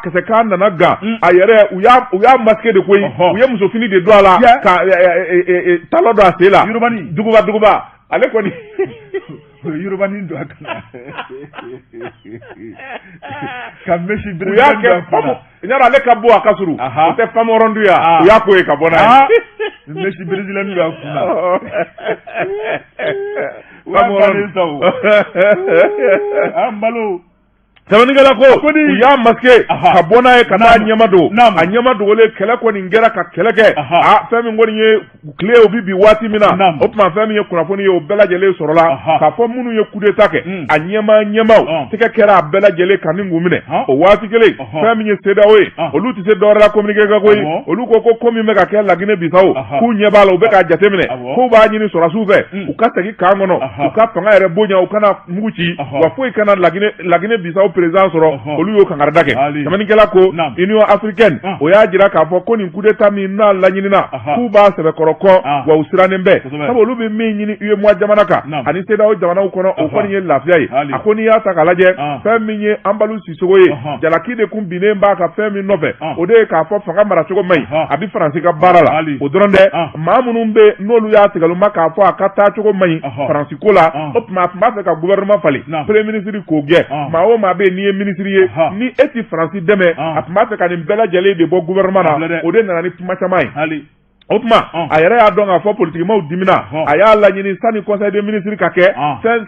kisɛ k'a nana gan a yɛrɛ u y'a masqué de koyi u ye musofini de don a la ka talon don a sen la duguba ale kɔni Yorubani don a kana ka mesi biri u y'a kɛ famu ɲara ale ka bɔ a ka surun o tɛ famu rondu ya u y'a ko ye ka bɔ n'a ye mesi birisilɛni don a kunna famu rondu sawo Ambalo sɛbɛnnikɛla ko u y'a masqué ka bɔ n'a ye ka taa ɲɛma don a ɲɛma dogolen kɛlɛ kɔni kɛra ka kɛlɛ kɛ fɛn min kɔni ye tile o bi waati min na o tuma fɛn min ye kunnafoni ye o bɛɛ lajɛlen sɔrɔla k'a fɔ minnu ye coup d'état kɛ a ɲɛmaw tɛgɛ kɛra a bɛɛ lajɛlen ka nin kun minɛ o waati kelen fɛn min ye CEDEAO ye olu tɛ se dɔwɛrɛ la communiqué ka koyi olu ko min bɛ ka kɛ la Guinée Bissau k'u ɲɛ b'a la u bɛ k'a jateminɛ k'u b'a ɲini sɔrɔsiw fɛ u ka segin kan kɔnɔ u ka fanga yɛrɛ bonya u kana mugu ci wa foyi kana la Guinée Bissau président sɔrɔ olu y'o kangarida kɛ sɛbɛnnikɛla ko Union africaine o y'a jira k'a fɔ ko nin coup d'état min n'a laɲinina k'u b'a sɛbɛkɔrɔ kɔ wa u sirannen bɛ sabu olu bɛ min ɲini UEMOA jamana kan ani CEDEAO jamanaw kɔnɔ o kɔni ye lafiya ye a ko n'i y'a ta k'a lajɛ fɛn min ye Ambalo Sisoko ye jalaki de kun binnen b'a ka fɛn min nɔfɛ o de ye k'a fɔ fanga maracogo man ɲi a bɛ Faransi ka baara la o dɔrɔn tɛ maa minnu bɛ n'olu y'a tigɛluma k'a fɔ a ka taa cogo man ɲi Faransi ko la o tuma a tun b'a fɛ ka gouvernement falen premier ministre k'o gɛn maa o maa bɛ yen n'i ye ministre ye ni e ti Faransi dɛmɛ a tun b'a fɛ ka nin bɛɛ lajɛlen de bɔ gouvernement na o de nana ni kuma caman ye o tuma a yɛrɛ y'a dɔn k'a fɔ politikimaw dimina a y'a laɲini sani conseil des ministres ka kɛ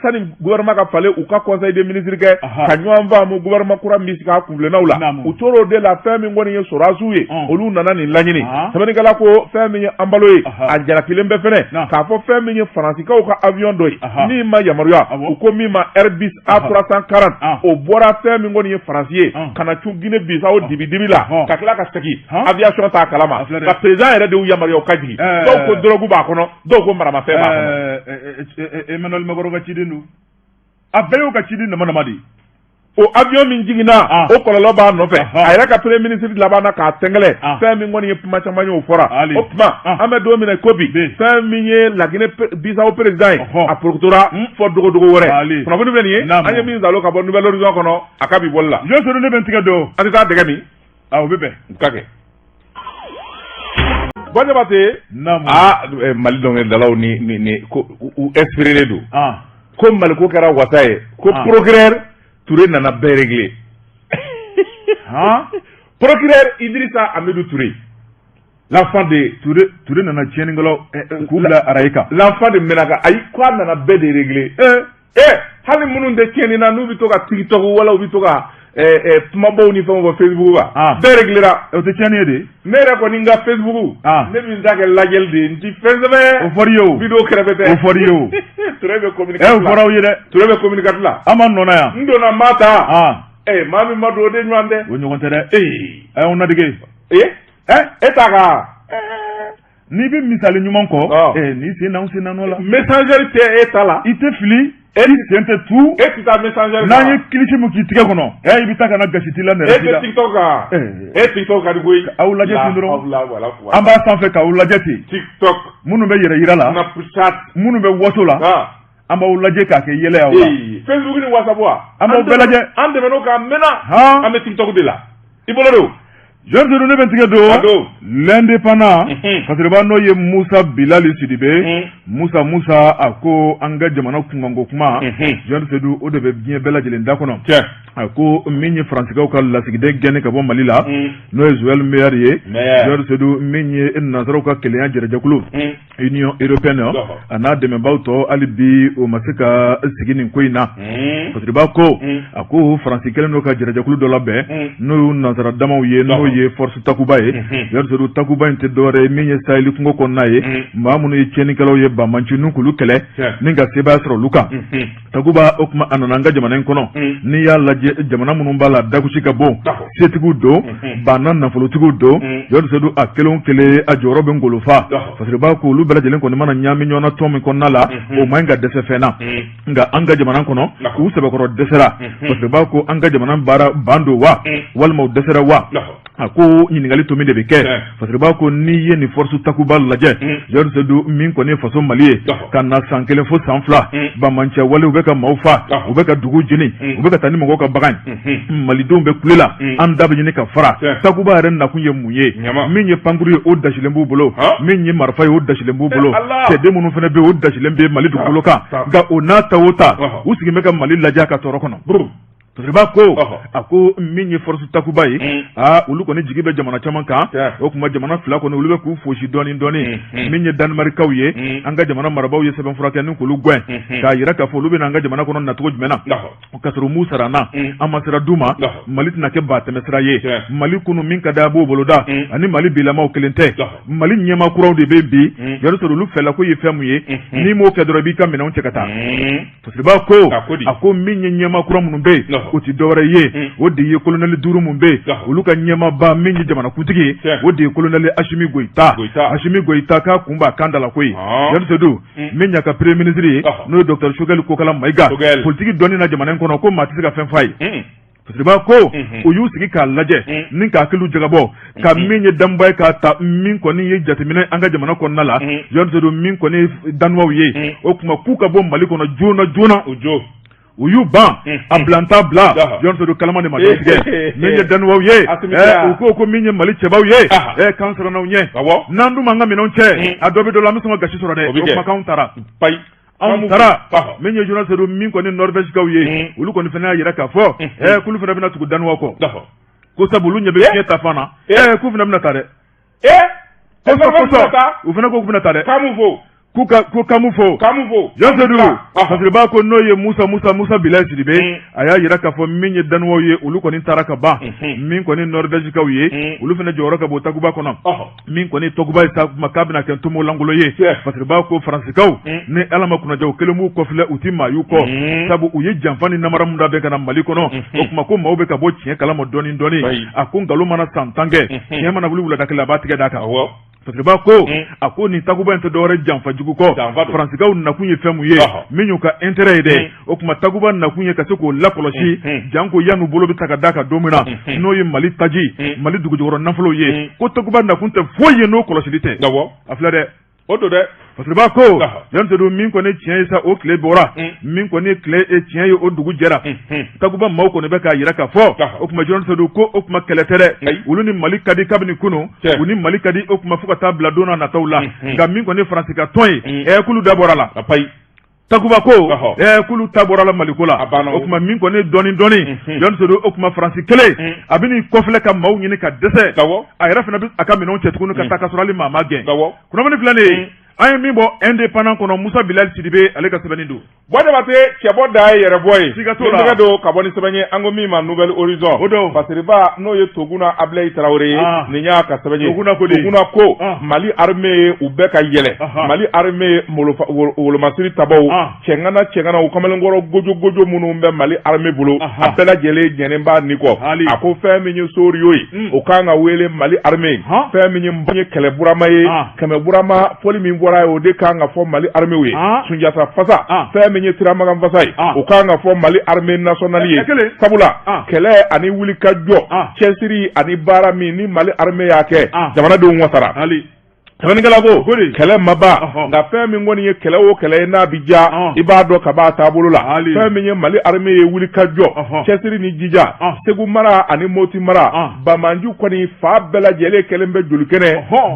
sani gouvernement ka falen u ka conseil des ministres kɛ ka ɲɔgɔn faamu gouvernement kura min sigi a kunbilennaw la u tor'o de la fɛn min kɔni ye sɔrɔdasiw ye olu nana nin laɲini sɛbɛnnikɛla ko fɛn min ye embalo ye a jarakilen bɛ fɛnɛ k'a fɔ fɛn min ye faransikaw ka avion dɔ ye min ma yamaruya u ko min ma Airbus A340 o bɔra fɛn min kɔni ye faransi ye ka na cun Guinée Bissau dibi la ka tila ka segin aviation t'a kalama ka président yɛrɛ de y'u yamaruya o ka jigin dɔw ko drogue b'a kɔnɔ dɔw ko maramafɛn b'a kɔnɔ Emmanuel Macron ka ciden don a bɛɛ y'o ka ciden nama de o avion min jiginna o kɔlɔlɔ b'a nɔfɛ a yɛrɛ ka premier ministre laban na k'a tɛngɛlɛ fɛn min kɔni ye kuma caman ye o fɔra o tuma an bɛ don min na ko bi fɛn min ye la Guinée Bissau président ye a porokotora fɔ dogodogo wɛrɛ kunnafoni bɛ nin ye an ye min zalo ka bɔ Nouvelle Horizon kɔnɔ a ka bi bɔli la Jɔn ne bɛ n tigɛ don an tɛ taa dɛgɛ min o bɛ bɛn u ka kɛ bon Jabate Mali dɔnkilidalaw ni ko u inspiré don ko Mali ko kɛra wasa ye ko procureur Touré nana bɛɛ régler procureur Idrissa Amidou Touré l'enfant de Touré nana tiɲɛnikɛlaw k'u bila araye kan l'enfant de Menaka ayi ko a nana bɛɛ de régler hali minnu tɛ tiɲɛni na n'u bɛ to ka TikTok wala u bɛ to ka kumabaw ni fɛnw fɔ Facebook kan bɛɛ réglera o tɛ tiɲɛni ye de ne yɛrɛ kɔni n ka Facebook ne bɛ n ta kɛ lajɛli de ye n ti fɛn sɛbɛn o fɔr'i ye o video kɛrɛfɛ tɛ o fɔr'i ye o Touré bɛ communiquer o fɔra aw ye dɛ Touré bɛ communiquer la an ma nɔnɔ yan n donna n b'a ta maa min ma don o de ɲɔgɔn tɛ o ɲɔgɔn tɛ dɛ a y'aw nadege e t'a ka n'i bɛ misali ɲuman kɔ n'i sen na n'o la messager tɛ e ta la i tɛ fili e sen tɛ tu e tɛ taa messager n'an ye kilisi min k'i tigɛ kɔnɔ i bɛ taa ka na gasi t'i la nɛrɛ t'i la e tɛ TikTok kan e TikTok ka di koyi aw lajɛ ten dɔrɔn an b'a sanfɛ k'aw lajɛ ten TikTok minnu bɛ yɛrɛ yira la Snapchat minnu bɛ waso la an b'aw lajɛ k'a kɛ yɛlɛ y'aw la Facebook ni WhatsApp an b'aw bɛɛ lajɛ an dɛmɛn'o k'a mɛnna an bɛ TikTok de la i bolo don Jɔn ne bɛ tigɛ don l'indépendant fasiriba n'o ye Musa Bilali Sidibe Musa a ko an ka jamana kunkanko kuma Jɔn Seydou o de bɛ diɲɛ bɛɛ lajɛlen da kɔnɔ a ko min ye faransikɛw ka lasigiden gɛnni ka bɔ Mali la n'o ye Joël Meyer ye Jɔn Seydou min ye nanzaraw ka kelenya jɛrɛjɛkulu Union européenne a n'a dɛmɛbaaw tɔ hali bi o ma se ka sigi nin ko in na fasiriba ko a ko faransi kɛlen n'o ka jɛrɛjɛkulu dɔ labɛn n'o y'u nanzara damaw ye n'o ye force takuba ye Jɔn Seydou takuba in tɛ dɔwɛrɛ ye min ye Saheli kungo kɔnɔna ye maa minnu ye tiɲɛnikɛlaw ye Bamanci n'u k'olu kɛlɛ ni ka sebaaya sɔrɔ olu kan takuba o kuma a nana an ka jamana in kɔnɔ n'i y'a lajɛ jamana minnu b'a la dakusi ka bon setigiw don banna nafolotigiw don Jɔn Seydou a kelen kelen a jɔyɔrɔ bɛ ngolofa fasiriba ko olu bɛɛ lajɛlen kɔni mana ɲaami ɲɔgɔn na tɔn min kɔnɔna la o man ɲi ka dɛsɛ fɛn na nka an ka jamana kɔnɔ k'u sɛbɛkɔrɔ dɛsɛra fasiriba ko an ka jamana baara ban don wa walima u dɛsɛra wa a ko ɲininkali to min de bɛ kɛ fasiriba ko n'i ye nin force takuba lajɛ Jɔn Seydou min kɔni ye faso Mali ye ka na san 1 fo san 2 Bamancɛ wale u bɛ ka maaw fa u bɛ ka dugu jeni u bɛ ka taa ni mɔgɔw ka bagan malidenw bɛ kule la an da bɛ ɲini ka fara takuba yɛrɛ nakun ye mun ye min ye pankuru ye o dasilen b'u bolo min ye marifa ye o dasilen b'u bolo cɛden minnu fana bɛ o dasilen bɛ Mali dugukolo kan nka o n'a ta o ta u sigin bɛ ka Mali lajɛ a ka tɔɔrɔ kɔnɔ fasiriba ko a ko min ye force takuba ye olu kɔni jigi bɛ jamana caman kan o kuma jamana fila kɔni olu bɛ k'u fosi dɔɔni min ye Danimarikaw ye an ka jamana marabaaw ye sɛbɛnfura kɛ ni k'olu gɛn k'a yira k'a fɔ olu bɛ an ka jamana kɔnɔ nacogo jumɛn na ka sɔrɔ mu sara an na an ma sira d'u ma Mali tɛna kɛ batɛmɛsira ye Mali kunu min ka d'a b'o boloda ani Mali bilamaw kelen tɛ Mali ɲɛmaa kuraw de bɛ bi yɔrɔ sɔrɔ olu fɛla ko ye fɛn mun ye n'i m'o kɛ dɔrɔn i b'i ka minɛnw cɛ ka taa fasiriba ko a ko min ye ɲɛmaa kura minnu bɛ yen o ti dɔwɛrɛ ye o de ye colonel 5 mun bɛ olu ka ɲɛmaaba min ye jamanakuntigi o de ye colonel Assimi Goïta Assimi Goïta k'a kun b'a kan da la koyi Jɔn Seydou min y'a ka premier ministre ye n'o ye Dr Choguel Kokala Maïga politique dɔnni na jamana in kɔnɔ ko maa tɛ se ka fɛn f'a ye fasiriba ko u y'u sigi k'a lajɛ ni k'a hakiliw jagabɔ ka min ye danba ye k'a ta min kɔni ye jateminɛ an ka jamana kɔnɔna la Jɔn Seydou min kɔni ye danuwaw ye o kuma k'u ka bɔ Mali kɔnɔ joona u y'u ban a bilanta bila Jɔn Seydou kalama de ma tigɛ min ye danuwaw ye u ko min ye Mali cɛbaw ye k'an sirannaw ɲɛ n'an dun m'an ka minɛnw cɛ a dɔ bɛ dɔ la an bɛ sɔn ka gasi sɔrɔ dɛ o kuma k'anw taara anw taara min ye Jɔn Seydou min kɔni Norvègekaw ye olu kɔni fana y'a yira k'a fɔ k'olu fana bɛna tugu danuwaw kɔ ko sabu olu ɲɛ bɛ fiɲɛ ta fan na k'u fana bɛna taa dɛ u fana ko bɛna ta dɛ ko kamu fo Jansedu parce b'a ko n'o ye Musa Bilal Sidibe a y'a yira k'a fɔ min ye danuwaw ye olu kɔni taara ka ban min kɔni Norvègekaw ye olu fana jɔyɔrɔ ka bon Takuba kɔnɔ min kɔni Takuba ye k'a bɛna kɛ ntomo langolo ye parce que b'a ko Faransikaw ni Ala ma kunnaja u kelen b'u kɔfilɛ u ti maa y'u kɔ sabu u ye janfa ni namara mun labɛn ka na Mali kɔnɔ o tuma ko maaw bɛ ka bɔ tiɲɛ kalama dɔɔni a ko nkalon mana san 10 kɛ tiɲɛ mana wuli wulada kelen a b'a tigɛ d'a kan parce que b'a ko a ko nin Takuba in tɛ dɔwɛrɛ janfa jugu kɔ Faransikaw nakun ye fɛn mun ye min y'u ka intérêt ye dɛ o tuma Takuba nakun ye ka se k'o lakɔlɔsi janko yan'u bolo bɛ ta ka d'a kan don min na n'o ye Mali taji Mali dugujukɔrɔ nafolow ye ko Takuba nakun tɛ foyi ye n'o kɔlɔsili tɛ a filɛ dɛ o don dɛ parce que b'a ko Jansedu min kɔni tiɲɛ ye sa o tile bɔra min kɔni tile tiɲɛ ye o dugu jɛra Takuba maaw kɔni bɛ k'a yira k'a fɔ o tuma Jansedu ko o tuma kɛlɛ tɛ dɛ olu ni Mali ka di kabini kunun u ni Mali ka di o tuma fo ka taa bila don n'a nataw la nka min kɔni Faransika tɔn ye kulu da bɔra la Takuba ko kulu ta bɔra la Maliko la o tuma min kɔni dɔɔni Jansedu o tuma Faransi kelen a bɛ n'i kɔfilɛ ka maaw ɲini ka dɛsɛ a yɛrɛ fana bɛ a ka minɛnw cɛ tuguni ka taa ka sɔrɔ hali maa ma gɛn kunnafoni filɛ nin ye an ye min bɔ indépendant kɔnɔ Musa Bilal Sidibe ale ka sɛbɛnni don Jabate cɛbɔ da ye yɛrɛ bɔ ye siga t'o la don ka bɔ ni sɛbɛn ye an ko min ma Nouvelle Horizon o don Basiriba n'o ye Toguna Ablaye Traoré ye nin y'a ka sɛbɛn ye Toguna ko Mali armée u bɛɛ ka yɛlɛ Mali armée wolomasiri tabaw cɛngana u kamalenkɔrɔ gojo minnu bɛ Mali armée bolo a bɛɛ lajɛlen jɛnnen b'a ni kɔ a ko fɛn min ye Soriyo ye o kan ka wele Mali armée fɛn min ye kɛlɛburama ye kɛmɛburama fɔli min bɔra ye o de kan ka fɔ Mali armée ye Sunjata Fasa fɛn min ye Tiramagan Fasa ye o kan ka fɔ Mali armée nationale ye sabula kɛlɛ ani wuli ka jɔ cɛsiri ani baara min ni Mali armée y'a kɛ jamanadenw wasara sɛbɛnnikɛla ko kɛlɛ ma ban nka fɛn min kɔni ye kɛlɛ o kɛlɛ ye n'a bi ja i b'a dɔn ka b'a taabolo la fɛn min ye Mali armée ye wuli ka jɔ cɛsiri ni jija Segu mara ani Moti mara Bamanju kɔni fa bɛɛ lajɛlen kɛlen bɛ joli kɛnɛ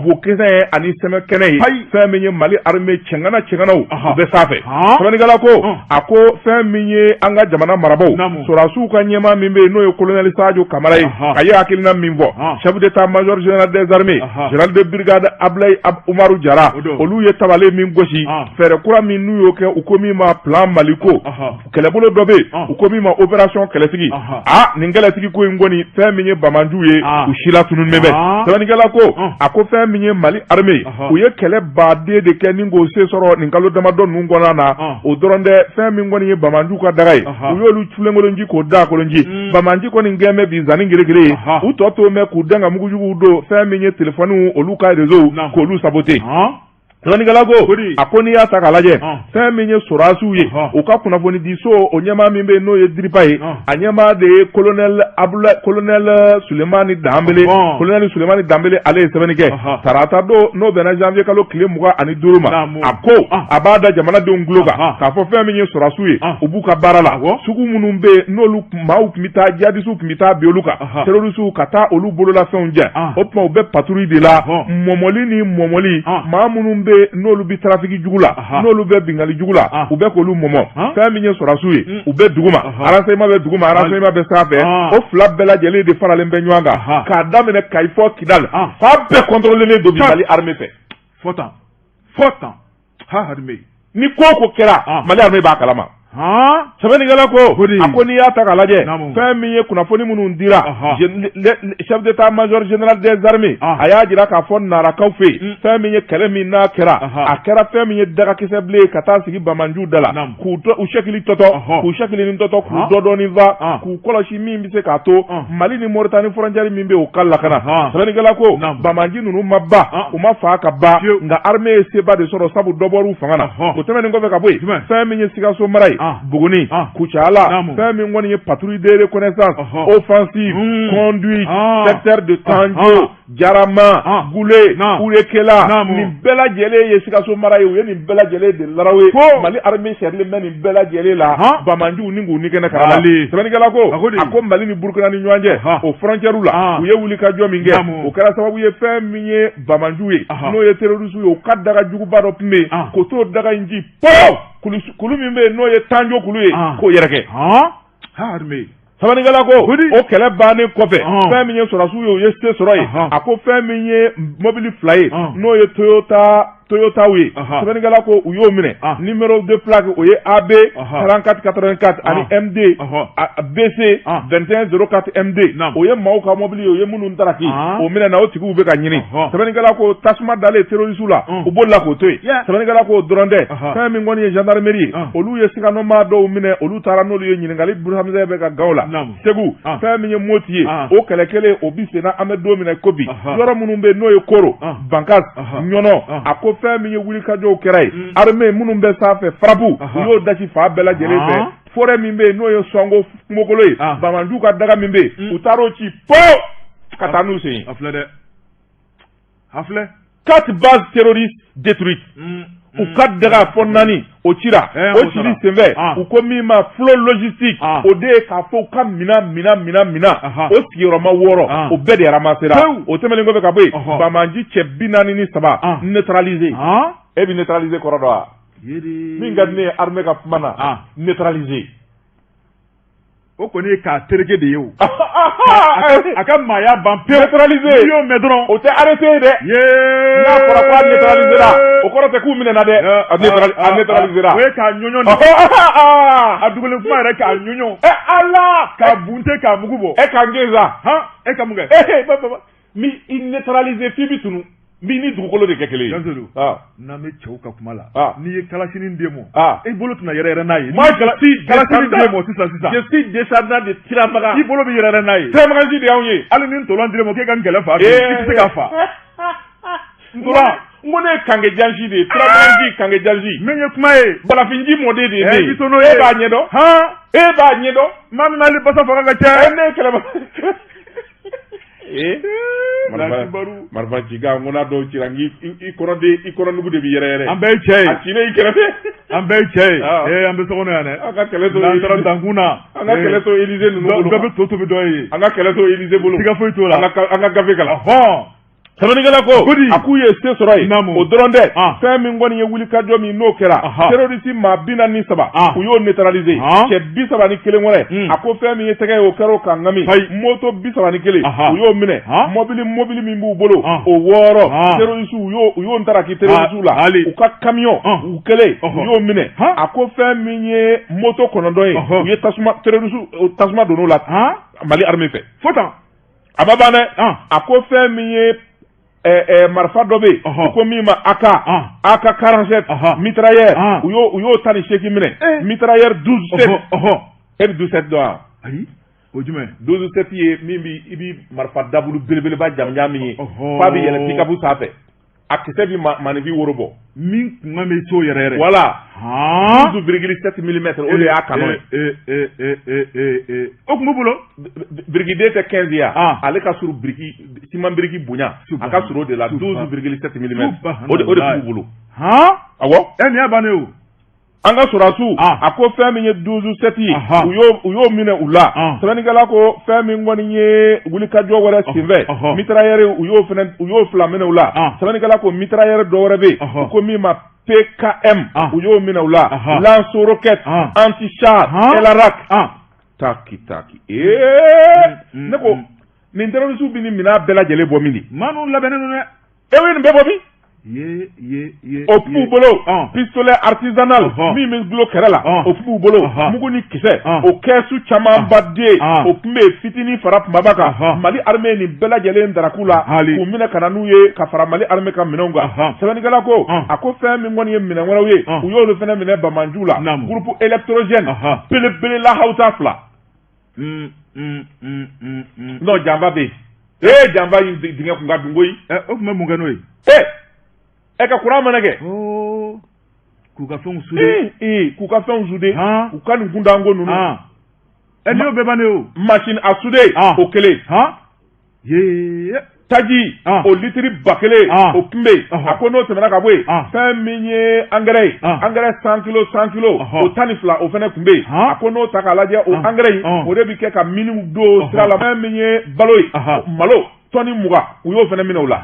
Bokɛnɛ ani Sɛmɛ kɛnɛ ye fɛn min ye Mali armée cɛnganaw u bɛ sanfɛ sɛbɛnnikɛla ko a ko fɛn min ye an ka jamana marabaw Sorasiw ka ɲɛmaa min bɛ yen n'o ye colonel Sadio Kamara ye a ye hakilina min fɔ chef d'état-major général des armées général de brigade Ablaye Umaru Jara olu ye tabale min gosi fɛrɛ kura min n'u y'o kɛ u ko min ma plan Maliko kɛlɛbolo dɔ bɛ u ko min ma opération kɛlɛsigi nin kɛlɛsigi ko in kɔni fɛn min ye Bamanju ye u si la tunun bɛ sɛbɛnnikɛla ko a ko fɛn min ye Mali armée u ye kɛlɛ baden de kɛ ni k'o se sɔrɔ nin kalo damadɔ ninnu kɔnɔna na o dɔrɔn tɛ fɛn min kɔni ye Bamanju ka daga ye u y'olu filenkolonji k'o da kolonji Bamanji kɔni gɛn bɛ bi zanni geregere ye u tɔ to mɛn k'u dɛn ka mugujuguw don fɛn min ye téléphone olu ka réseau k'olu saboter sɛbɛnnikɛla ko a ko n'i y'a ta k'a lajɛ fɛn min ye Sorasiw ye u ka kunnafoni di so o ɲɛmaa min bɛ yen n'o ye Diripa ye a ɲɛmaa de ye colonel Sulemani Danbele ale ye sɛbɛnni kɛ tarata don n'o bɛnna janvier kalo tile 25 ma a ko a b'a da jamanadenw tulo kan k'a fɔ fɛn min ye Sorasiw ye u b'u ka baara la sugu minnu bɛ yen n'olu maaw tun bɛ taa jihadistes tun bɛ taa bin olu kan terroristes ka taa olu bololafɛnw jɛ o tuma u bɛ patrouille de la mɔmɔli maa minnu bɛ n'olu bi trafiki jugu la n'olu bɛ bingali jugu la u bɛ k'olu mɔmɔ fɛn min ye Sorasiw ye u bɛ duguma renseignement bɛ duguma renseignement bɛ sanfɛ o fila bɛɛ lajɛlen de faralen bɛ ɲɔgɔn kan k'a daminɛ Kayi fɔ Kidal fa bɛɛ contrôlé don bi Mali armée fɛ fɔ tan armée ni ko kɛra Mali armée b'a kalama sɛbɛnnikɛla ko a ko n'i y'a ta k'a lajɛ fɛn min ye kunnafoni minnu dira chef d'état-major général des armées a y'a jira k'a fɔ narakaw fɛ yen fɛn min ye kɛlɛ min n'a kɛra a kɛra fɛn min ye dagakisɛ bilen ka taa sigi Bamanju da la k'u sɛkili tɔtɔ k'u sɛkili ni tɔtɔ k'u dɔdɔni va k'u kɔlɔsi min bɛ se k'a to Mali ni Mauritanie frontière min bɛ u ka lakana sɛbɛnnikɛla ko Bamanji ninnu ma ban u ma fa ka ban nka armée ye seba de sɔrɔ sabu dɔ bɔr'u fanga na o tɛmɛnen kɔfɛ ka bɔ yen fɛn min ye Sikaso mara ye Buguni Kucala fɛn min kɔni ye patrouille de reconnaissance offensive conduite secteur de Tanjo Jarama Gule Urekela nin bɛɛ lajɛlen ye Sikaso mara ye u ye nin bɛɛ lajɛlen de laraw ye Mali armée sɛrilen bɛ nin bɛɛ lajɛlen la Bamanju ni k'u ni kɛnɛ kala sɛbɛnnikɛla ko a ko Mali ni Burkina ni ɲɔgɔn cɛ o frontière la u ye wuli ka jɔ min kɛ o kɛra sababu ye fɛn min ye Bamanju ye n'o ye terroriste ye u ka daga juguba dɔ tun bɛ yen k'o t'o daga in ji kulu min bɛ yen n'o ye Tanjo kulu ye k'o yɛrɛkɛ armée sabanikala ko o kɛlɛ bannen kɔfɛ fɛn min ye sɔrɔsiw ye o ye se sɔrɔ ye a ko fɛn min ye mobili 2 ye n'o ye Toyotaw ye sabanikala ko u y'o minɛ numéro de plaque o ye AB 3484 ani MD BC 2104 MD o ye maaw ka mobili o ye minnu taraki o minɛ na o tigiw bɛ ka ɲini sabanikala ko tasuma dalen terroriste la u bolila k'o to yen sabanikala ko dɔrɔn tɛ fɛn min kɔni ye gendarmerie olu ye sikanoma dɔw minɛ olu taara n'olu ye ɲininkali Burhamza bɛ ka gaw la Segu fɛn min ye Moti ye o kɛlɛ kelen o bi senna an bɛ don minɛ ko bi yɔrɔ minnu bɛ n'o ye Koro Bankas Ɲɔnɔ a ko fɛn min ye wulikajɔw kɛra ye armée minnu bɛ sanfɛ farabu u y'o dasi fa bɛɛ lajɛlen fɛ forêt min bɛ n'o ye Sɔngo kungokolo ye Bamanju ka daga min bɛ u taar'o ci po ka taa n'u sen ye. A filɛ 4 bases terroristes détruites u ka daga fɔ 4 o cira o cili senfɛ u ko min ma flow logistique o de ye k'a fɔ u ka mina o sigiyɔrɔma 6 o bɛɛ de ramasera o tɛmɛnen kɔfɛ ka bɔ yen Bamanji cɛ 43 neutralisé e bi neutralisé kɔrɔ dɔ wa min ka di ne ye armée ka kuma na neutralisé o kɔni ye k'a tereke de ye o a ka maaya ban pewu neutralisé n'i y'o mɛn dɔrɔn o tɛ arrêté ye dɛ n'a fɔra k'a neutralisera o kɔrɔ tɛ k'u minɛna dɛ a neutralisera o ye k'a ɲɔɲɔ de a dugulen kuma yɛrɛ k'a ɲɔɲɔ Ala k'a bunte k'a mugu bɔ e ka n gɛn sa e ka mun kɛ mi i neutralisé f'i bi tunu min ni dugukolo de kɛ kelen ye n'an bɛ cɛw ka kuma la n'i ye kalasinin d'e ma i bolo tɛna yɛrɛ n'a ye kalasinin d'e ma sisan je suis descendant de Tiramaga i bolo bɛ yɛrɛ n'a ye Tiramaganji de y'anw ye hali ni ntolan d'e ma k'e ka n kɛlɛ fa i tɛ se k'a fa ntolan n ko ne ye Kange Jansi de ye Tiramaganji Kange Jansi min ye kuma ye Balafinji mɔden de ye ne ye e b'a ɲɛdɔn e b'a ɲɛdɔn maa min n'ale basa faga ka ca ne ye kɛlɛba marifa ciga n ko n'a dɔw cira i kɔrɔnugu de bɛ yɛrɛ an bɛɛ ye cɛ ye a cinen i kɛrɛfɛ an bɛɛ ye cɛ ye an bɛ so kɔnɔ yan dɛ an ka kɛlɛ to n'an taara dankun na an ka kɛlɛ to Élysée ninnu bolo dɔ bɛ to tobi dɔ ye an ka kɛlɛ to Élysée bolo siga foyi t'o la an ka gafe kalan sabanikɛla ko a k'u ye se sɔrɔ ye o dɔrɔn tɛ fɛn min kɔni ye wulikajɔ min n'o kɛra terroriste maa 43 u y'o neutralisé cɛ 31 wɛrɛ a ko fɛn min ye tɛgɛ ye o kɛra o kan ŋami moto 31 u y'o minɛ mobili min b'u bolo o 6 terroriste u y'o ntaraki terroriste la u ka camion u kelen u y'o minɛ a ko fɛn min ye moto 9 ye u ye tasuma donn'o la Mali armée fɛ fo tan a ma ban dɛ a ko fɛn min ye marifa dɔ bɛ yen ko min ma AK 47 mitrailleur u y'o 18 minɛ mitrailleur 12-7 e bɛ 12-7 dɔn wa ayi o jumɛn 12-7 ye min bi i bi marifa dabulu belebeleba jamujan min ye f'a bɛ yɛlɛ pikapu sanfɛ a kisɛ bi manifin woro bɔ min kun ka bɛ to yɛrɛ voilà 12,7 mm o de y'a kanu ye o kun b'u bolo birikiden tɛ 15 ye ale ka surun siman biriki bonya a ka surun o de la 12,7 mm o de b'u bolo awɔ nin y'a bannen o an ka sɔrɔsiw a ko fɛn min ye 12-7 ye u y'o minɛ u la sɛbɛnnikɛla ko fɛn min kɔni ye wulikajɔ wɛrɛ senfɛ mitrailleur u y'o 2 minɛ u la sɛbɛnnikɛla ko mitrailleur dɔ wɛrɛ bɛ yen ko min ma PKM u y'o minɛ u la lance roquette anti-char LRAC taki ne ko nin terroriste bi nin minɛn bɛɛ lajɛlen bɔ min de maa ninnu labɛnnen don dɛ e ye nin bɛɛ bɔ min o b'u bolo pistolet artisanal min bɛ gulo kɛrɛ la o b'u bolo mugu ni kisɛ o kɛsu camanba den o tun bɛ fitinin fara kumaba kan Mali armée nin bɛɛ lajɛlen daraku la k'u minɛ ka na n'u ye ka fara Mali armée ka minɛnw kan sɛbɛnnikɛla ko a ko fɛn min kɔni ye minɛn wɛrɛw ye u y'olu fana minɛ Bamanju la groupe électrogène belebele la hauta 2 non janfa bɛ yen janfa in dingɛ kun ka dun koyi o tun bɛ mun kɛ n'o ye e ka kuran mana kɛ k'u ka fɛnw sude k'u ka fɛnw sude u ka nin kundanko ninnu n'i y'o bɛɛ bannen o machine a sude o kelen taji o litiri 1000 o tun bɛ yen a ko n'o tɛmɛna ka bɔ yen fɛn min ye engrais ye engrais 100 kilo o 12 o fana tun bɛ yen a ko n'o ta k'a lajɛ o engrais in o de bɛ kɛ ka miniw don sira la fɛn min ye balo ye malo tɔni 20 u y'o fana minɛ o la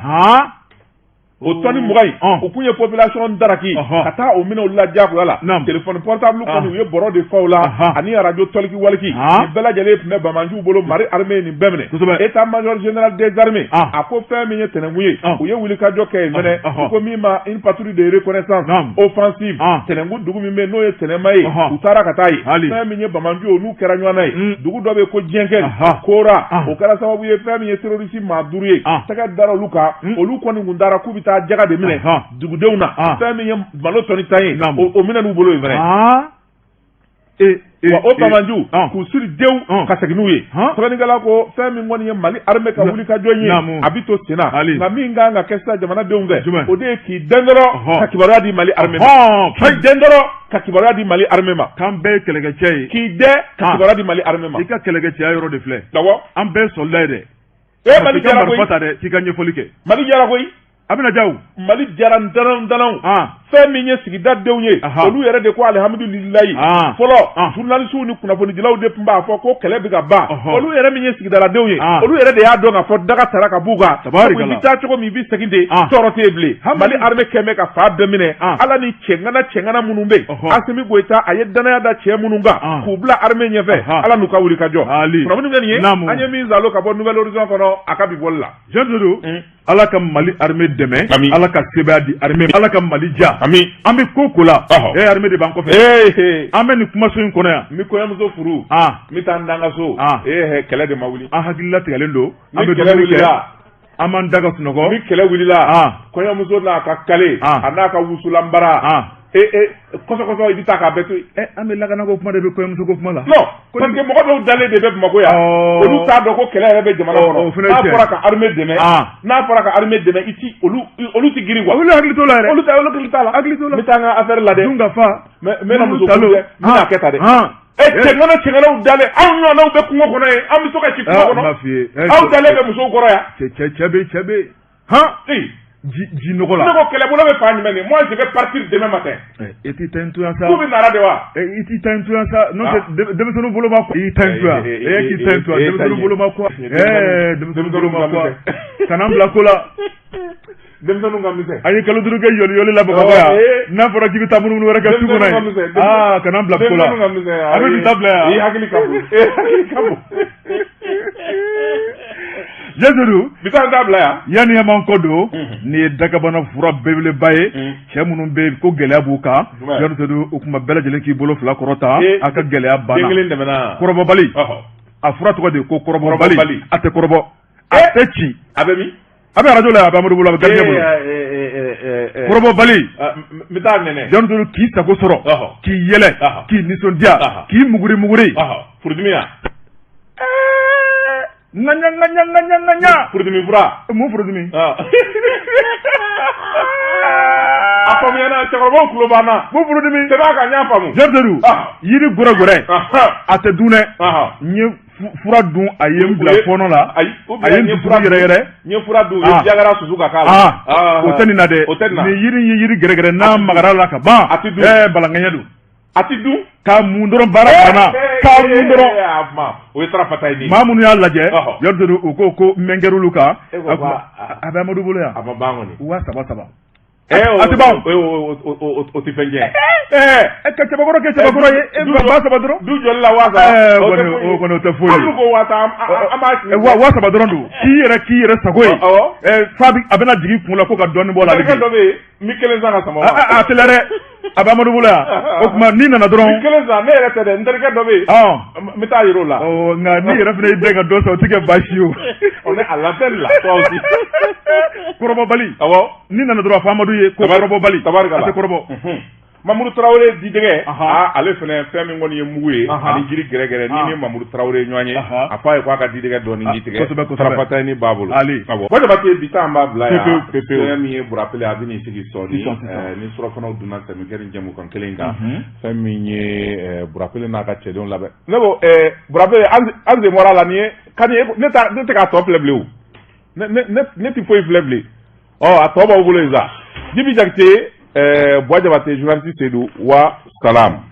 o tɔni mugan o kun ye population daraki ka taa o minɛ olu la diyagoya la téléphone portable kɔni u ye bɔrɔ de fɔ o la ani radio tɔliki waliki nin bɛɛ lajɛlen tun bɛ Bamajuw bolo Mali armée nin bɛɛ minɛ état major général des armées a ko fɛn min ye tɛnɛngun ye u ye wulikajɔ kɛ yen fɛnɛ ko min ma une patrouille de reconnaissance offensive tɛnɛngun dugu min bɛ n'o ye tɛnɛma ye u taara ka taa ye fɛn min ye Bamajuw n'u kɛra ɲɔgɔn na ye dugu dɔ bɛ ko Diɛnkɛli Kora o kɛra sababu ye fɛn min ye terroriste maa 5 ye tɛgɛ dara olu kan olu kɔni kun dara k'u bɛ taa jaga de minɛ dugudenw na fɛn min ye malo tɔni tan ye o minɛ n'u bolo yen fɛnɛ wa o Bamajuw k'u siri dew ka segin n'u ye sɛbɛnnikɛla ko fɛn min kɔni ye Mali armée ka wulikajɔ ye a bɛ to sen na nka min kan ka kɛ sisan jamanadenw fɛ o de ye k'i dɛn dɔrɔn ka kibaruya di Mali armée ma k'i dɛn dɔrɔn ka kibaruya di Mali armée ma k'an bɛɛ ye kɛlɛkɛcɛ ye k'i dɛn ka kibaruya di Mali armée ma i ka kɛlɛkɛcɛya yɔrɔ de filɛ an bɛɛ soldat ye dɛ Mali jara koyi k'i ka ɲɛfɔli kɛ Mali jara koyi a bɛna diya o Mali jara danaw fɛn min ye sigida denw ye olu yɛrɛ de ko alhamdulilayi fɔlɔ journalistes ni kunnafonidilaw de tun b'a fɔ ko kɛlɛ bɛ ka ban olu yɛrɛ min ye sigidaladenw ye olu yɛrɛ de y'a dɔn k'a fɔ daga tara ka b'u kan i bɛ taa cogo min i bɛ segin de tɔɔrɔ tɛ bilen Mali armée kɛmɛ ka fa bɛɛ minɛ ala ni cɛŋana minnu bɛ Asimi Goïta a ye danaya da cɛ minnu kan k'u bila armée ɲɛfɛ ala n'u ka wulikajɔ kunnafoni bɛ nin ye an ye min zalo ka bɔ Nouvelle Horizon kɔnɔ a ka bi bɔli la ala ka Mali armée dɛmɛ ala ka sebaya di armée ala ka Mali ja an bɛ ko la armée de b'an kɔfɛ an bɛ nin kumaso in kɔnɔ yan n bɛ kɔɲɔmuso furu n bɛ taa n dan ka so kɛlɛ de ma wuli an hakili latigɛlen don an bɛ kɛlɛ wulila an m'an da ka sunɔgɔ ni kɛlɛ wulila kɔɲɔmuso n'a ka kale a n'a ka wusulanbara kɔsɔkɔsɔ i bɛ taa k'a bɛɛ to yen an bɛ lakana ko kuma de bɛ kɔɲɔmuso ko kuma la non parce que mɔgɔ dɔw dalen de bɛ Bamako yan olu t'a dɔn ko kɛlɛ yɛrɛ bɛ jamana kɔnɔ n'a fɔra ka armée dɛmɛ n'a fɔra ka armée dɛmɛ i ti olu ti girin quoi olu hakili t'o la yɛrɛ olu hakili t'a la n bɛ taa n ka affaire la dɛ dun ka fa n bɛna muso furu dɛ n bɛna kɛ tan dɛ cɛŋanaw dalen aw ɲɔgɔnnaw bɛ kungo kɔnɔ yen an bɛ to ka ci kungo kɔnɔ aw dalen bɛ musow kɔrɔ yan cɛ bɛ ji nɔgɔ la ne ko kɛlɛbolo bɛ fan jumɛn de moi je vais partir demain matin i t'i ta in to yan sa k'u bɛ nara de wa i t'i ta in to yan sa n'o tɛ denmisɛnninw bolo ma kɔ i ta in to yan k'i ta in to yan denmisɛnninw bolo ma kɔ denmisɛnninw bolo ma kɔ kana bila ko la denmisɛnninw ka misɛn an ye kalo 5 kɛ yɔli la Bamakɔ yan n'a fɔra k'i bɛ taa munumunu wɛrɛ kɛ su kɔnɔ yen kana bila ko la a bɛ nin ta bila yan i hakili ka bon Jɛsuru bi taa n t'a bila yan yanni an m'an kɔ don nin ye dagabana fura belebeleba ye cɛ minnu bɛ yen ko gɛlɛya b'u kan Jɛsuru o kuma bɛɛ lajɛlen k'i bolo fila kɔrɔta a ka gɛlɛya banna den kelen tɛmɛna kɔrɔbɔbali a fura tɔgɔ de ko kɔrɔbɔbali a tɛ kɔrɔbɔ a tɛ ci a bɛ min a bɛ arajo la a bɛ Amadu bolo a bɛ gardien bolo kɔrɔbɔbali n bɛ taa nɛnɛ Jɛsuru k'i sago sɔrɔ k'i yɛlɛ k'i nisɔndiya k'i muguri furudimi yan ŋaɲa furudimi fura mun furudimi a faamuyana cɛkɔrɔbaw tulo b'an mun furudimi c'est vrai que n y'a faamu Jɛsuru yiri gɔrɛgɔrɛ a tɛ dun dɛ n ye fura dun a ye n bila fɔɔnɔ la a ye n dusu yɛrɛyɛrɛ n ye fura dun u ye jagara susu ka k'a la o tɛ nin na dɛ nin yiri ye yiri gɛrɛgɛrɛ n'a magara la ka ban a tɛ dun balangaɲɛ don a tɛ dun k'a mun dɔrɔn baara banna k'a mun dɔrɔn o ye tarafata ye nin maa minnu y'a lajɛ Jɛsuru u ko n mɛnkɛr'olu kan a bɛ Amadu bolo yan a ma ban kɔni 3,000 a tɛ ban o tɛ fɛn kɛ ka cɛbakɔrɔ kɛ cɛbakɔrɔ ye 3,000 dɔrɔn du jɔli la 3,000 o kɔni o tɛ foyi ye ko 3,000 dɔrɔn don k'i yɛrɛ sago ye a bɛna jigin kun la ko ka dɔɔnin bɔ la dɔ bɛ yen mi kelen san ka sama a tɛ dɛ a bɛ Amadu bolo yan o tuma n'i nana dɔrɔn mi kelen san ne yɛrɛ tɛ dɛ n terikɛ dɔ bɛ yen n bɛ taa yir'o la nka n'i yɛrɛ fana y'i den ka dɔ sɔrɔ o tɛ kɛ baasi ye o ne a l'antenne la toi aussi kɔrɔbɔbali n'i nana dɔrɔn a fɔ Amadu ye ko kɔrɔbɔbali a tɛ kɔrɔbɔ Mamadou Traoré didɛgɛ ale fana fɛn min kɔni ye mugu ye ani jiri gɛrɛgɛrɛ ni ni Mamadou Traoré ɲɔgɔn ye a fɔ a ye k'a ka didɛgɛ dɔɔni ji tigɛ tarafata ni b'a bolo ko Jabate bi taa an b'a bila yan fɛn min ye Burapele a bɛ n'i sigi sɔɔni ni surafanaw dunna Samikɛri jɛmukan kelen kan fɛn min ye Burapele n'a ka cɛdenw labɛn ne ko Burapele an sen bɔra la nin ye ka di ne tɛ k'a tɔ filɛ bilen o ne tɛ foyi filɛ bilen a tɔ b'aw bolo yen sa Djibi Jakite Bois Jabate journaliste Seydou wa salam